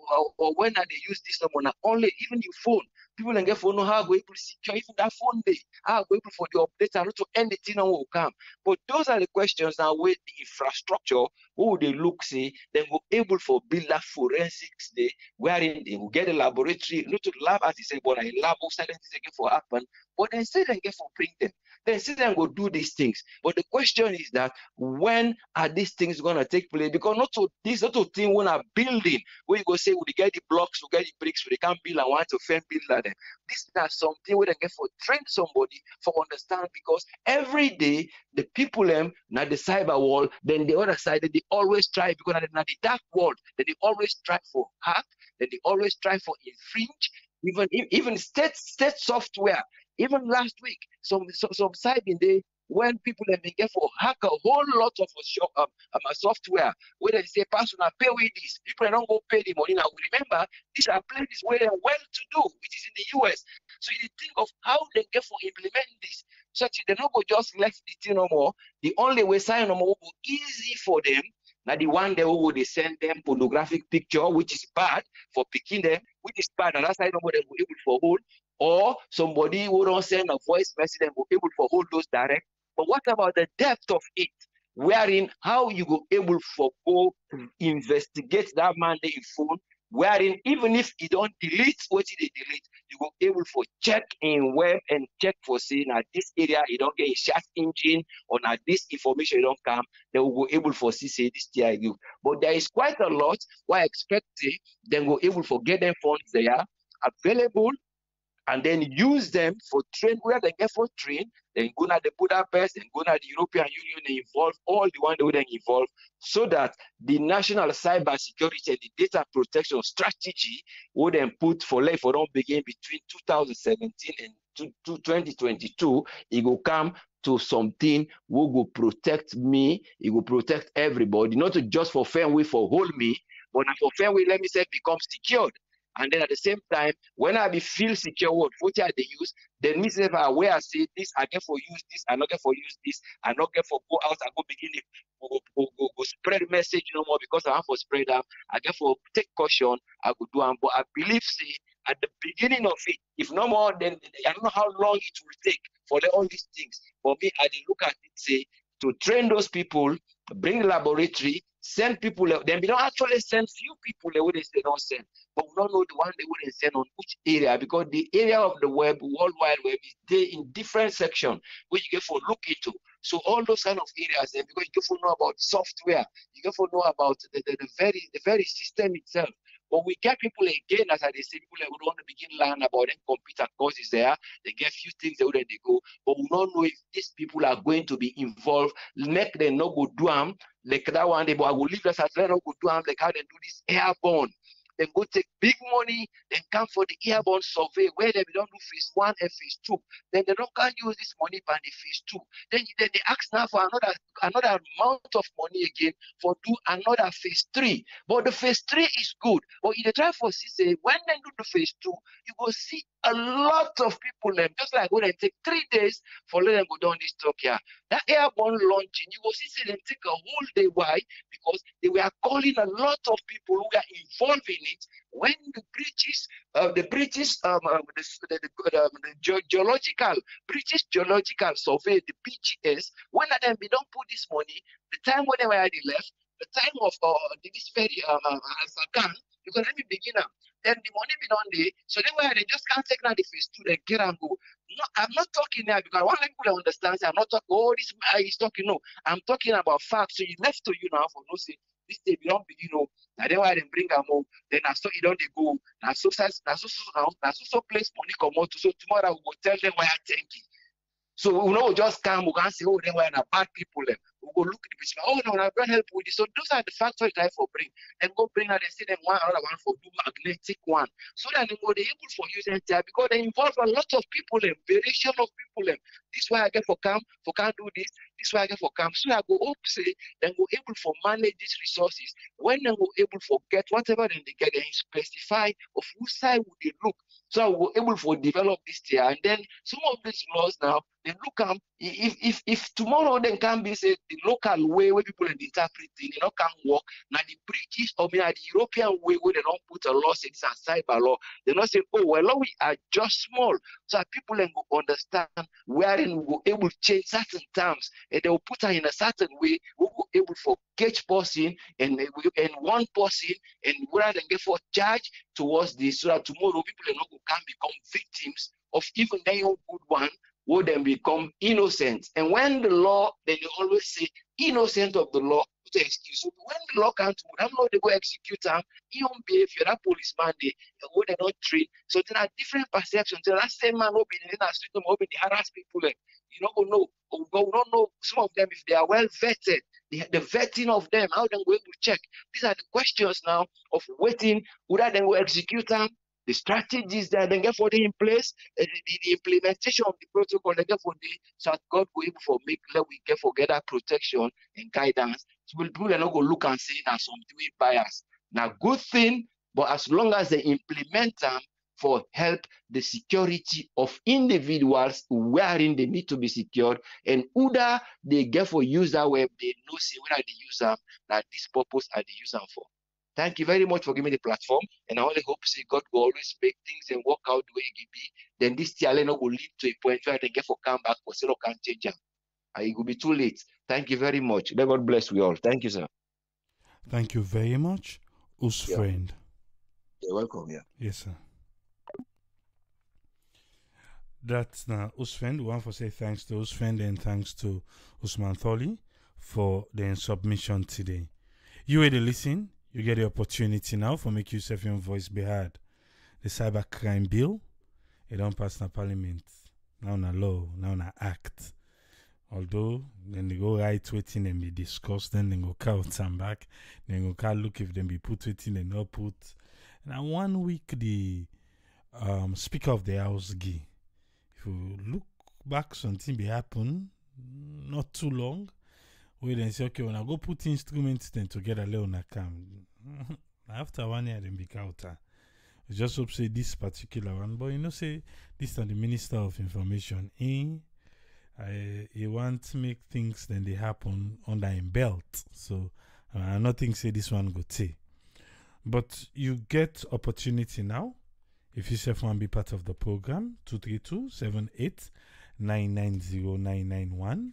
when they use this no more now only even your phone. People get for know how go able to secure even that phone day, how go able for the update and not to anything will come. But those are the questions now with the infrastructure, who they look say, then go able for build that forensics day, wherein they will get a laboratory, not to lab as they say, but a lab of certain things again for happen, but then say they get for print them. Then say them go do these things. But the question is that when are these things gonna take place? Because not to this not to thing when a building where you go say we get the blocks, we get the bricks, we can't build and want to fair build like them. This is not something where they get for train somebody for understand because every day the people now the cyber wall, then the other side they always try because now the dark world, then they always try for hack, then they always try for infringe. even state software. Even last week, some side in the when people have been get for hack a whole lot of software where they say, "Pastor, now pay with this." People don't go pay the money. Now remember, these are places where they're well to do, which is in the US. So you think of how they get for implementing this. Such they don't go just left the thing no more. The only way sign no more will go easy for them. Now the one they will they send them pornographic picture, which is bad for picking them, which is bad, and that's why nobody will able for hold. Or somebody who don't send a voice message and will able for hold those direct. But what about the depth of it? Wherein how you go able for go investigate that man in phone, wherein even if you don't delete what they delete, you go able for check in web and check for saying at this area you don't get a search engine or at this information you don't come, they will go able for see say this TIU. But there is quite a lot why I expect then go able for get them phones there available and then use them for train where they get for train, then go to the Budapest and go to the European Union and involve all the one they would involve so that the national cyber security and the data protection strategy would then put for life for don't begin between 2017 and 2022, it will come to something who will protect me, it will protect everybody, not just for fair way for hold me, but for fair way, let me say, become secured. And then at the same time, when I be feel secure what I they use, then me say where I say this, I get for use this, I not get for use this, I not get for go out, I go begin it, go spread message no more because I want for spread them. I get for take caution, I go do them. But I believe say at the beginning of it, if no more, then I don't know how long it will take for all these things. For me, I did look at it, say, to train those people, bring the laboratory, send people, then we don't actually send few people they wouldn't say don't send. But we don't know the one they wouldn't send on which area because the area of the web, World Wide Web, is there in different sections which you get for look into. So all those kind of areas then because you get for know about software, you get for know about the very system itself. But we get people again, as I say, people that would want to begin learn about them computer courses there. They get few things they wouldn't go. But we don't know if these people are going to be involved. Make them not go do them. Like that one day, but I will leave us as let them go do them, like how they do this airborne. Then go take big money, then come for the airborne survey where they don't do phase 1 and phase 2. Then they don't can use this money by the phase 2. Then they ask now for another amount of money again for do another phase 3. But the phase 3 is good. But if they try for say when they do the phase 2, you go see a lot of people them just like when they take 3 days for let them go down this talk here. That airborne launching, you go see say they take a whole day. Why? Because they were calling a lot of people who are involved in it. When the British Geological Survey, the BGS, when they don't put this money, the time when they were left, the time of this very Alpha you can let me begin now. Then the money be done there, so they just can't take now the phase 2, they get and go. No, I'm not talking now because I want people to understand. I'm not talking. Oh, this is talking. No, I'm talking about facts. So it's left to you now for no say. This day we don't begin. Now then why they bring them home. Then I saw it don't they go. Now so place money come out. So tomorrow we will tell them why I thank you. So we know just come, we can say, oh, then we're not bad people. Then we go look at the picture. Oh, no, I'm going to help with this. So those are the factors that I for bring. Then go bring and they say them one another one for do magnetic one. So that they go they able for using there because they involve a lot of people, variation of people. This why I get for camp do this. This why I get for camp. So I go up say then go able for manage these resources. When they go able for get whatever then they get, they specify of whose side would they look. So we're able to develop this year, and then some of these laws now they look at if tomorrow then can be said the local way where people interpret things, you know, can work. Now the British or the European way where they don't put a law say this is cyber law, they not say, oh well, we are just small, so that people then will understand wherein we will able to change certain terms, and they will put her in a certain way. We will able for catch person and one person, and where they get for charge towards this, so that tomorrow people can become victims of even their own good one, will then become innocent. And when the law, then they always say innocent of the law to excuse. So when the law comes to them, they go execute them, you don't behave, you're that policeman, they not train. So there are different perceptions. So that same man will be in the street, will be harass people. You don't know, we don't know some of them if they are well vetted. The vetting of them, how they will able to check. These are the questions now of waiting, whether they will execute them the strategies that they get for the in place, the implementation of the protocol they get for the so that God will able for make let we get for get that protection and guidance. So people are not going to look and say that something we bias. Now good thing, but as long as they implement them for help the security of individuals wherein they need to be secured, and either they get for user web, they know see whether they use them, that this purpose are they use them for. Thank you very much for giving me the platform, and I only hope see God will always make things and work out the way it be. Then this challenge will lead to a point where they get for come back for still can't change them. It will be too late. Thank you very much. May God bless we all. Thank you, sir. Thank you very much, Us friend. You're welcome. Yeah. Yes, sir. That's now Usfend. We want to say thanks to Usfend and thanks to Usman Tholi for their submission today. You already listen. You get the opportunity now for make yourself your voice be heard. The Cybercrime Bill, it don't pass na Parliament. Now na law, now na act. Although then they go right waiting and be discussed, then they go count and back, then go look if they be put waiting and not put. Now 1 week the Speaker of the House give. If you look back, something be happen not too long. We then say, okay, when I go put instruments then together, Leone come. After 1 year, then be counter. We just hope say this particular one, but you know, say this is the Minister of Information. He want to make things then they happen under him belt. So I not think say this one go take. But you get opportunity now. If you self want to be part of the program, 232-78-990-991,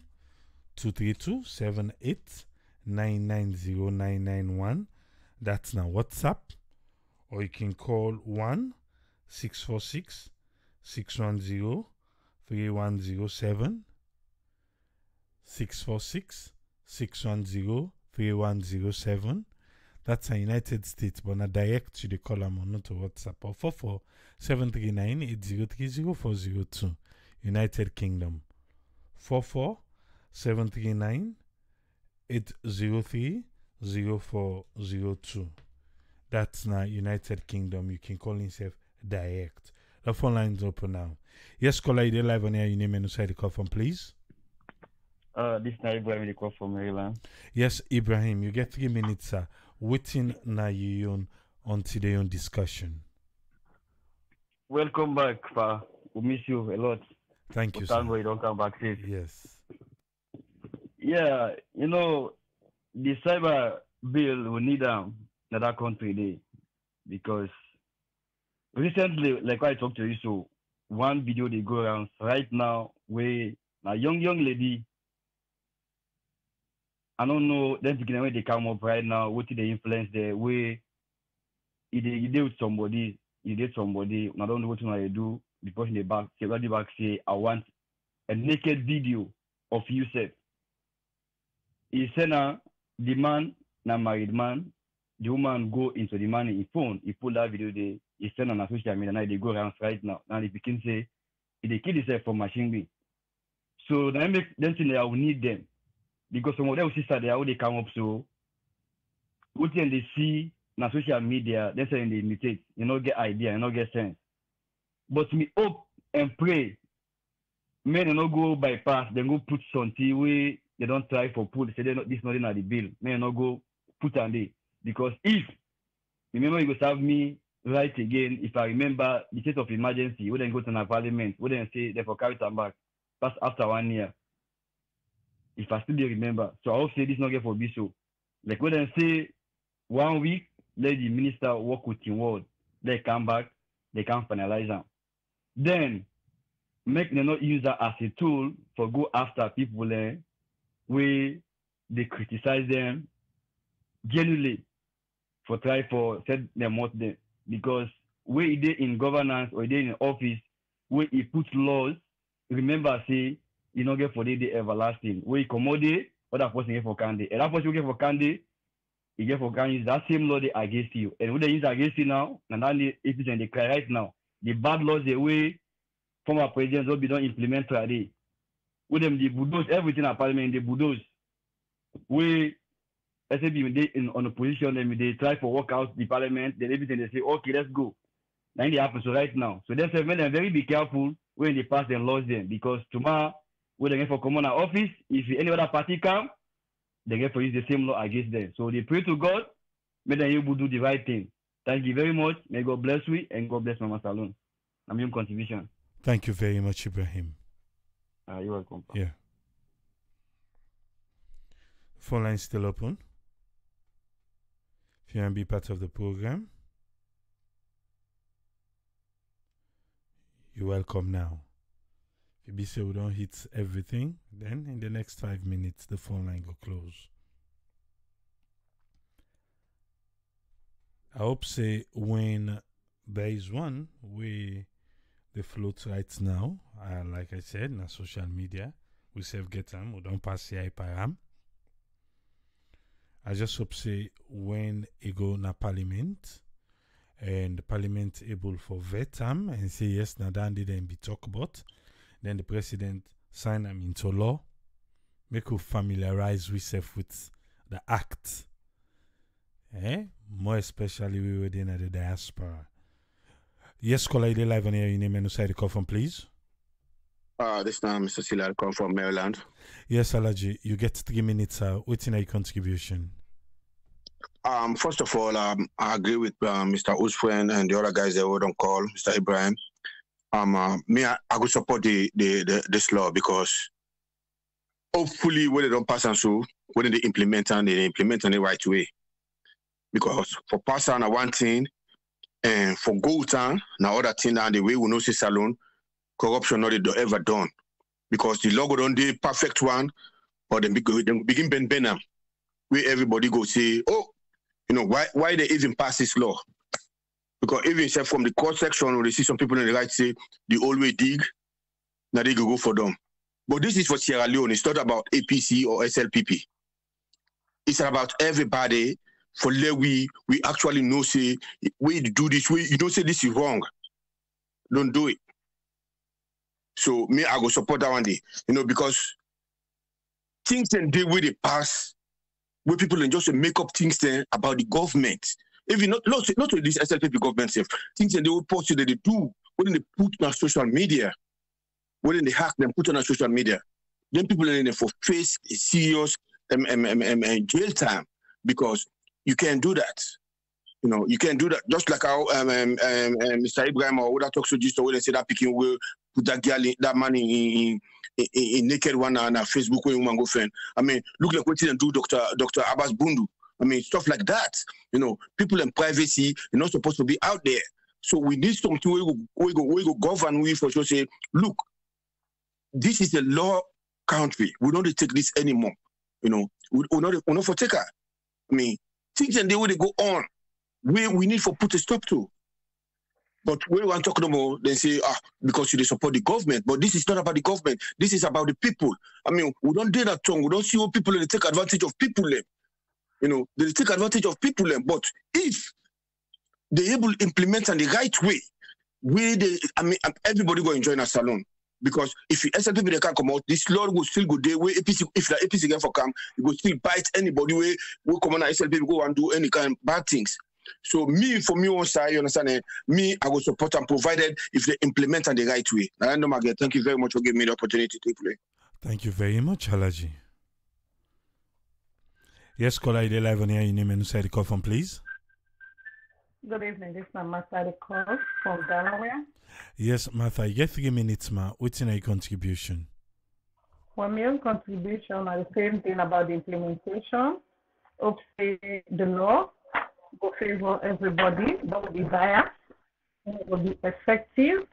232-78-990-991. That's now WhatsApp. Or you can call 1-646-610-3107, 646-610-3107. That's a United States, but not direct to the column or not to WhatsApp. Or 44-739-803-0402, United Kingdom. 44-739-803-0402. That's now United Kingdom. You can call yourself direct. The phone line's open now. Yes, caller, you're live on air. Your name and inside the call from, please. This is Ibrahim, the call from Maryland. Yes, Ibrahim, you get 3 minutes, sir. Waiting na you on today's discussion. Welcome back, Pa. We miss you a lot. Thank you, sir. You don't come back safe. Yes. Yeah, you know, the cyber bill we need another country day because recently, like I talked to you, so one video they go around right now where a young lady, I don't know, then thinking when they come up right now, what did they influence the way you did with somebody, I don't know what they do. The person in the back say, I want a naked video of yourself. He said, the man, na married man, the woman go into the man in his phone, he pull that video, he send on social media, now they go around right now. Now the can say, they kill himself for machine gun. So that make them think I will need them. Because some of them sisters, they how they come up, so what they see na social media, then say they imitate, you know, get idea, you know, get sense. But me hope and pray, men they not go bypass, they go put something where they don't try for put, say they not this not in the bill, men not go put on there. Because if remember you go serve me right again, if I remember the state of emergency, we then go to the parliament, we then say they for carry them back, pass after 1 year. If I still remember. So I hope say this not get for be so. Like when they say 1 week, let the minister work with him word. They come back, they can finalize them. Then make them not use that as a tool for go after people where they criticize them genuinely for try for set them out there. Because where they in governance or they in office, where he put laws, remember say you don't get for the everlasting. Where you commodity, other person get for candy. And that person get for candy, you get for candy, that same law they against you. And when they use against you now, and now if it's in the cry right now, the bad laws the way former presidents will be done implement today. With them, they bulldoze everything at parliament, they bulldoze. We SAB on the position, they try for work out the parliament, then everything they say, okay, let's go. Now they happen so right now. So that's why very be careful when they pass and lose them, because tomorrow when they get for common office, if any other party come, they get for use the same law against them. So they pray to God, may they able to do the right thing. Thank you very much. May God bless you and God bless Mama Salon. I'm your contribution. Thank you very much, Ibrahim. You're welcome. Yeah. Phone line still open. If you want to be part of the program, you're welcome now. If you be sure we don't hit everything, then in the next 5 minutes, the phone line will close. I hope say when there is one way they float right now, like I said, na social media, we save get them, we don't pass the param. I just hope say when it go na parliament and the parliament able for vet them and say yes, na dan did them be talk about, then the president sign them into law, make you familiarize yourself with the act. More especially we were in the diaspora. Yes, caller, you live on here. Your name and side the call from, please. This time, Mr. Silla, I come from Maryland. Yes, Alaji, you get 3 minutes. What's in your contribution? First of all, I agree with Mr. Usfren and the other guys that were on call, Mr. Ibrahim. I could support this law because hopefully when they don't pass and so when they implement in the right way. Because for pass on one thing and for go town, now other thing and the way we know see salon, corruption not ever done. Because the law don't do perfect one, or they begin ben where everybody go say, oh, you know, why they even pass this law? Because even except from the court section where they see some people in the right say they always dig, now they go for them. But this is for Sierra Leone. It's not about APC or SLPP. It's about everybody. For we actually know say we do this way. You don't say this is wrong. Don't do it. So me, I go support that one day. You know, because things and the way they pass, where people and just make up things then about the government. Even not this SLPP government self. Things and they will post that they do when they put on social media, when they hack them, put on social media. Then people are in there for face serious jail time because you can't do that. You know, you can't do that. Just like how Mr. Ibrahim or other talk just when they say that picking will put that girl that man in naked one on Facebook when woman go friend. I mean, look like what they do Dr. Abbas Bundu. I mean, stuff like that. You know, people in privacy, you're not supposed to be out there. So we need something we go govern we for sure say, look, this is a law country. We don't take this anymore. You know, we're not for taker. I mean, things and the way they go on, we need for put a stop to. But when we want to talk about, they say, because you support the government. But this is not about the government. This is about the people. I mean, we don't do that tongue. We don't see what people they take advantage of people. You know, they take advantage of people. But if they able to implement in the right way, everybody go enjoy in a salon. Because if SLPP they can't come out, this law will still go there. Where APC, if the APC get for come, it will still bite anybody. Where we come on SLPP go and do any kind of bad things. So for me on side, you understand? Me, I will support them provided if they implement in the right way. And thank you very much for giving me the opportunity to play. Thank you very much, Halaji. Yes, caller, you live on here. Your name and side the call from, please. Good evening. This is Martha call from Delaware. Yes, Martha, you get 3 minutes, ma. What's in your contribution? For my own contribution, I the same thing about the implementation of the law will favor everybody. That will be biased. It will be effective.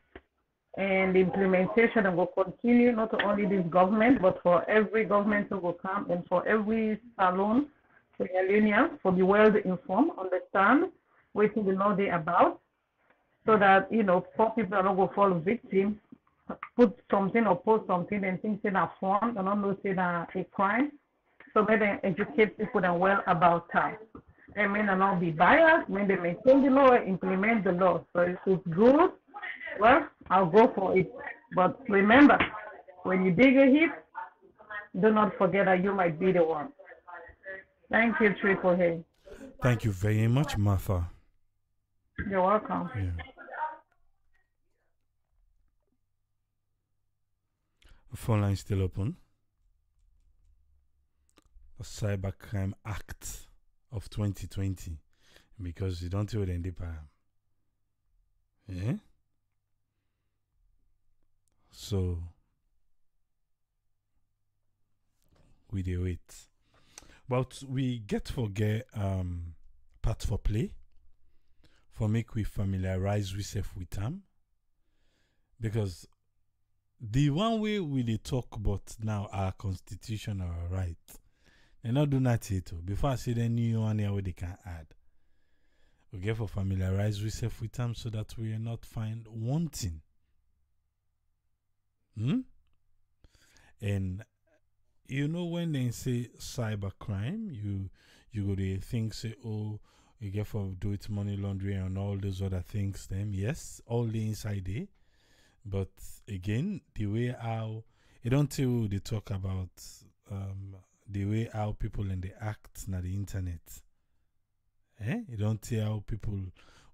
And the implementation will continue not only this government, but for every government who will come and for every salon, for for be well informed, understand what the law they about. So that, you know, poor people are not going to fall victim, put something or post something and think it's a fun, and not know it's a crime. So may they educate people and well about that. They may not be biased, when they maintain the law, implement the law. So if it's good, well, I'll go for it. But remember, when you dig a hit, do not forget that you might be the one. Thank you, Triple H. Thank you very much, Martha. You're welcome. Yeah. Phone line still open. The Cybercrime Act of 2020. Because you don't tell them the yeah? So we do it. But we get forget part for play for make we familiarize ourselves with them. Because the one way we dey talk about now our constitutional right. They not do nothing too. Before I say the new one here where they can add. We get for familiarize ourselves with them so that we are not find wanting. And you know when they say cybercrime, you go to think say, oh, you get for do it money laundering and all those other things. Them yes, all the inside there. But again, the way how you don't tell they talk about the way how people in the act na the internet. You don't tell how people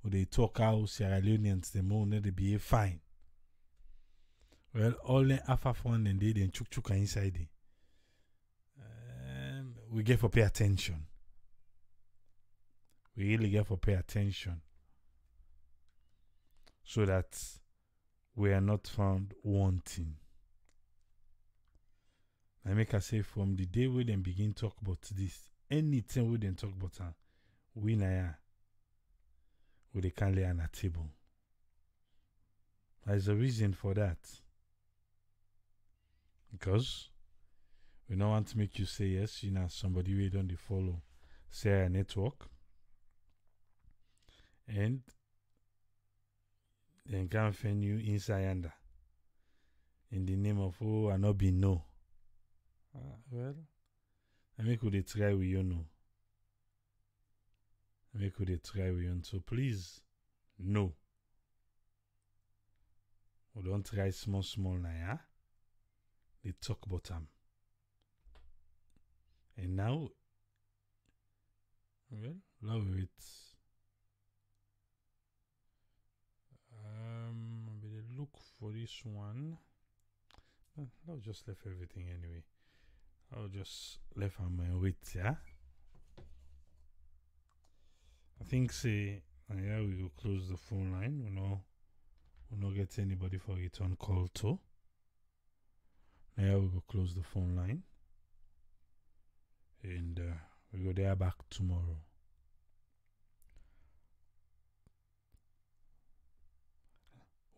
when they talk how Sierra Leoneans they more they behave fine. Well, all the half one and they then chuk inside it. We get for pay attention. We really get for pay attention. So that we are not found wanting. I make I say from the day we then begin talk about this, anything we then talk about we na we they can lay on a table. There's a reason for that. Because we don't want to make you say yes, you know, somebody we don't follow Sarah network. And then can find you inside under. In the name of oh I not be no. Well, I make could they try with you know. I make could they try with you. So please, no. We don't try small now, yeah? They talk about them. And now, well, now wait. I look for this one. I'll just left everything anyway. I'll just left on my wait, yeah. I think say, yeah, we will close the phone line. We'll not get anybody for return call too. Now we will close the phone line. And we go there back tomorrow.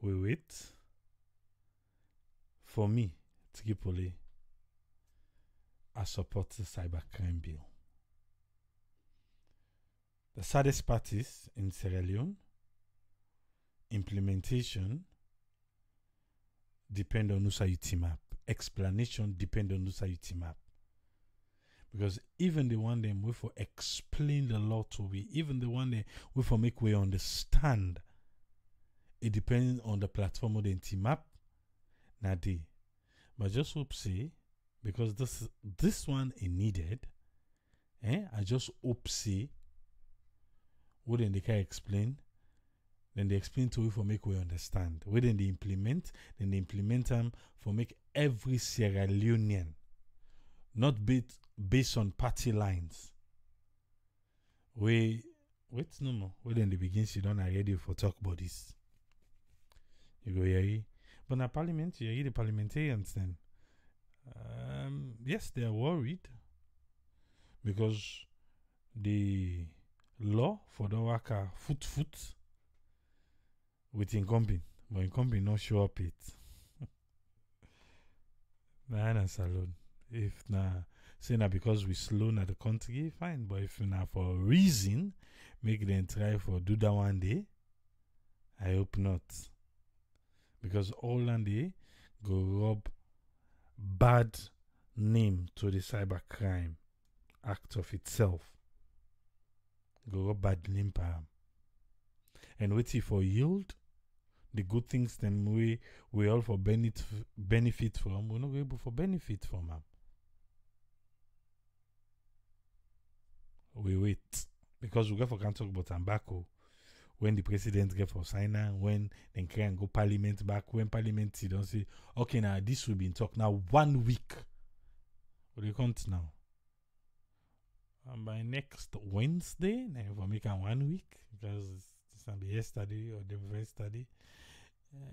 We wait. For me, Tripoli, I support the cybercrime bill. The saddest part is in Sierra Leone, implementation depend on who's you team up. Explanation depend on who's you team up. Because even the one them we for explain the law to we, even the one they we for make we understand, it depends on the platform of the team up. Now they, but just hope say because this one is needed. I just hope say. Wouldn't they can explain? Then they explain to you for make we understand. Wouldn't they implement? Then they implement them for make every Sierra Leonean not based on party lines. Wait no more. Wouldn't they begin sit down and ready for talk about this? You go here. But in parliament, you hear the parliamentarians then. Yes, they are worried because the law for the worker foot with incumbent, but incumbent not show up it. Nah, salon. If say na because we slow na the country, fine. But if na for a reason, make them try for do that one day. I hope not. Because all one day go rub bad name to the cybercrime act of itself. Go up bad name per and wait for yield the good things then we all for benefit from. We're not able for benefit from them. We wait because we go for can talk about tobacco. when the president get for signer, when they can go parliament back, when parliament see don't say, okay, now this will be in talk now 1 week. What do you count now? And by next Wednesday, now if I make it 1 week, because this will be yesterday or the first study.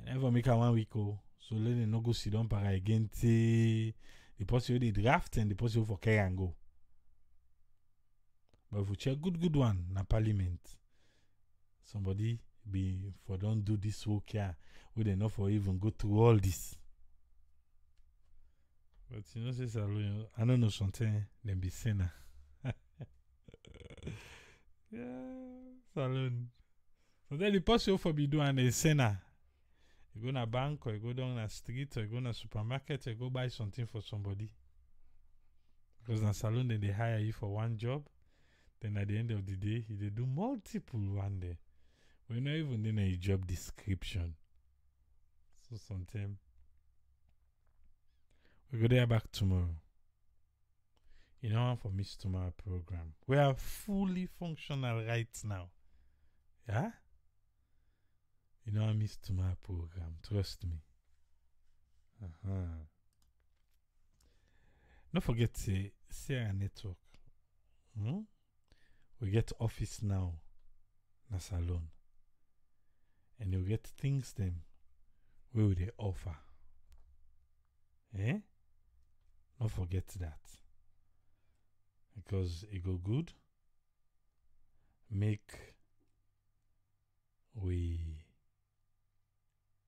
Never make a 1 week, oh. So let them not go sit down para again, the possible draft and the possible for carry and go. But if we check good one, na parliament, somebody be for don't do this work here, we don't know for even go through all this. But you know, say Salon, I don't know something, then be sinner. Yeah, Salon. So then the possible for be doing a sinner. You go to a bank or you go down a street or you go to a supermarket or you go buy something for somebody. Because in a salon, then they hire you for one job. Then at the end of the day, they do multiple one day. We're not even in a job description. So sometimes we go there back tomorrow. You know, for Miss Tomorrow program. We are fully functional right now. Yeah? You know, I Miss Tomorrow program. Trust me. Don't forget to say our network. We get office now. Na salon. And you get things them where they offer. Eh? Don't forget that. Because it go good. Make we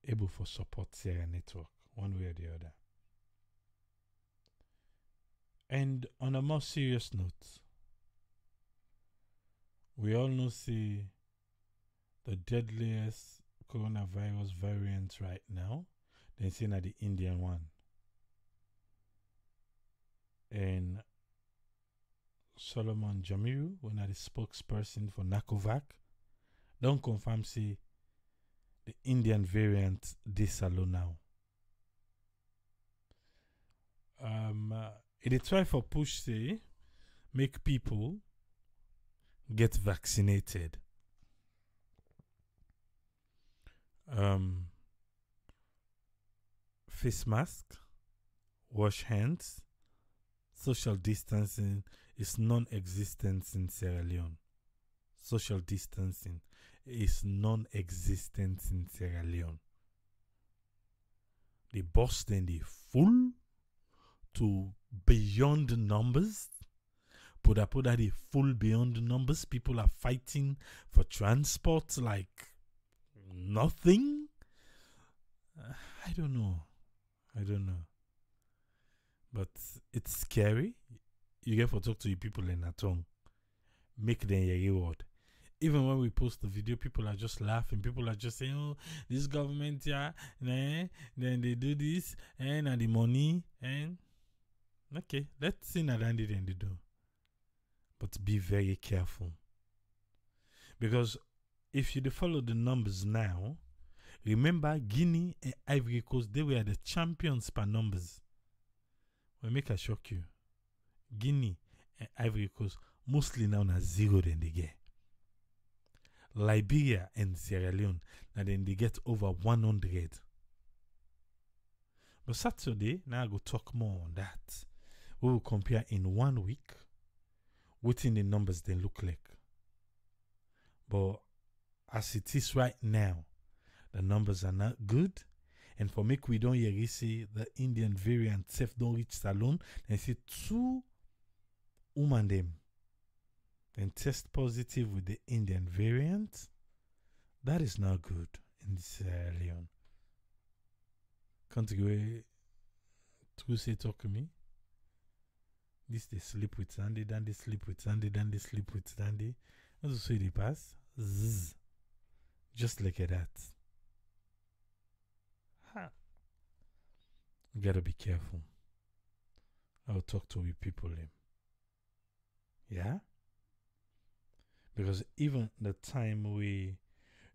able for support Sierra Network one way or the other. And on a more serious note, we all know see the deadliest coronavirus variant right now, then see the Indian one. And Solomon Jamiru, one of the spokesperson for NACOVAC, don't confirm say the Indian variant this alone now. It try for push say make people get vaccinated. Face mask, wash hands, social distancing is non-existent in Sierra Leone. Social distancing is non-existent in Sierra Leone. The Boston, they full to beyond numbers. Puda they full beyond numbers. People are fighting for transport like nothing. I don't know. But it's scary. You get to talk to your people in a tongue. Make them your reward. Even when we post the video, people are just laughing. People are just saying, oh, this government, yeah, then they do this, and the money, and okay, let's see what they do. But be very careful. Because if you follow the numbers now, remember Guinea and Ivory Coast, they were the champions per numbers. Well, make a shock you. Guinea and Ivory Coast, mostly now na zero then they get. Liberia and Sierra Leone, now then they get over 100. But Saturday, now I go talk more on that. We will compare in 1 week what in the numbers they look like. But as it is right now, the numbers are not good. And for me, we don't hear say the Indian variant self don't reach Salon. And see 2 women them and test positive with the Indian variant. That is not good in Sierra Leone. Can't you say talk to me? This they sleep with Sandy, then they sleep with Sandy, then they sleep with Sandy. And so they pass. Zzz. Just like that. You gotta be careful. I'll talk to you people. Yeah? Because even the time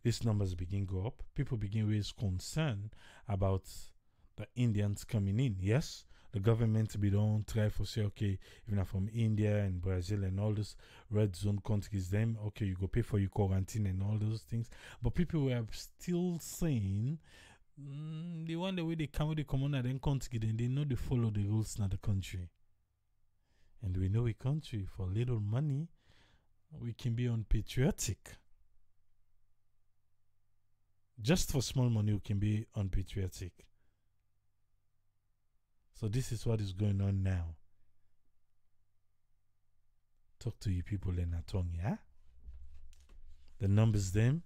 these numbers begin go up, people begin raise concern about the Indians coming in. Yes, the government be don't try for say, okay, if you're from India and Brazil and all those red zone countries, them, okay, you go pay for your quarantine and all those things. But people were still saying, the one the way they come with the common and then country, then they know they follow the rules in the country. And we know a country, for little money, we can be unpatriotic. Just for small money, we can be unpatriotic. So this is what is going on now. Talk to you people in a tongue, yeah? The numbers them,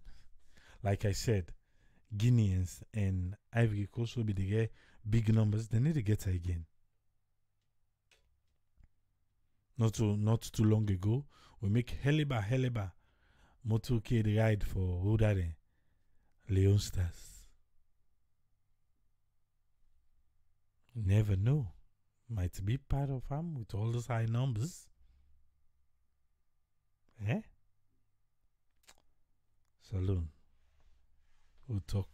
like I said, Guineans and Ivory Coast will be the big numbers. They need to get her again. Not too long ago, we make Heliba motorcade ride for Rodare, Leone Stars. Never know. Might be part of them with all those high numbers. Eh? Saloon. We'll talk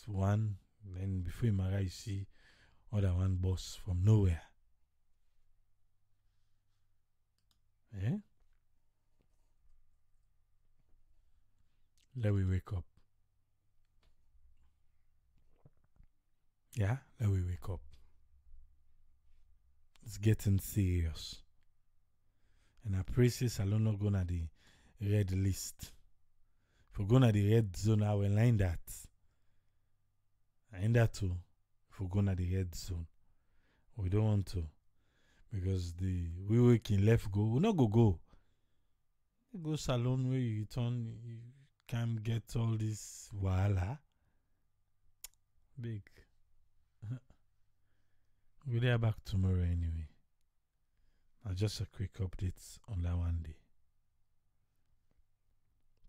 one, then before Mara, you see other one boss from nowhere. Eh? Let we wake up. Yeah, let we wake up. It's getting serious. And I pray this alone not going to the red list. If we're going to the red zone, I will line that. And that too. If we're going to the red zone. We don't want to. Because we working left go. We'll not go. You go salon where you turn, you can't get all this wahala. Big. We'll be back tomorrow anyway. Just a quick update on that one day.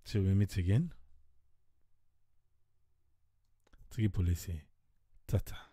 Till we meet again. Triple C. Tata.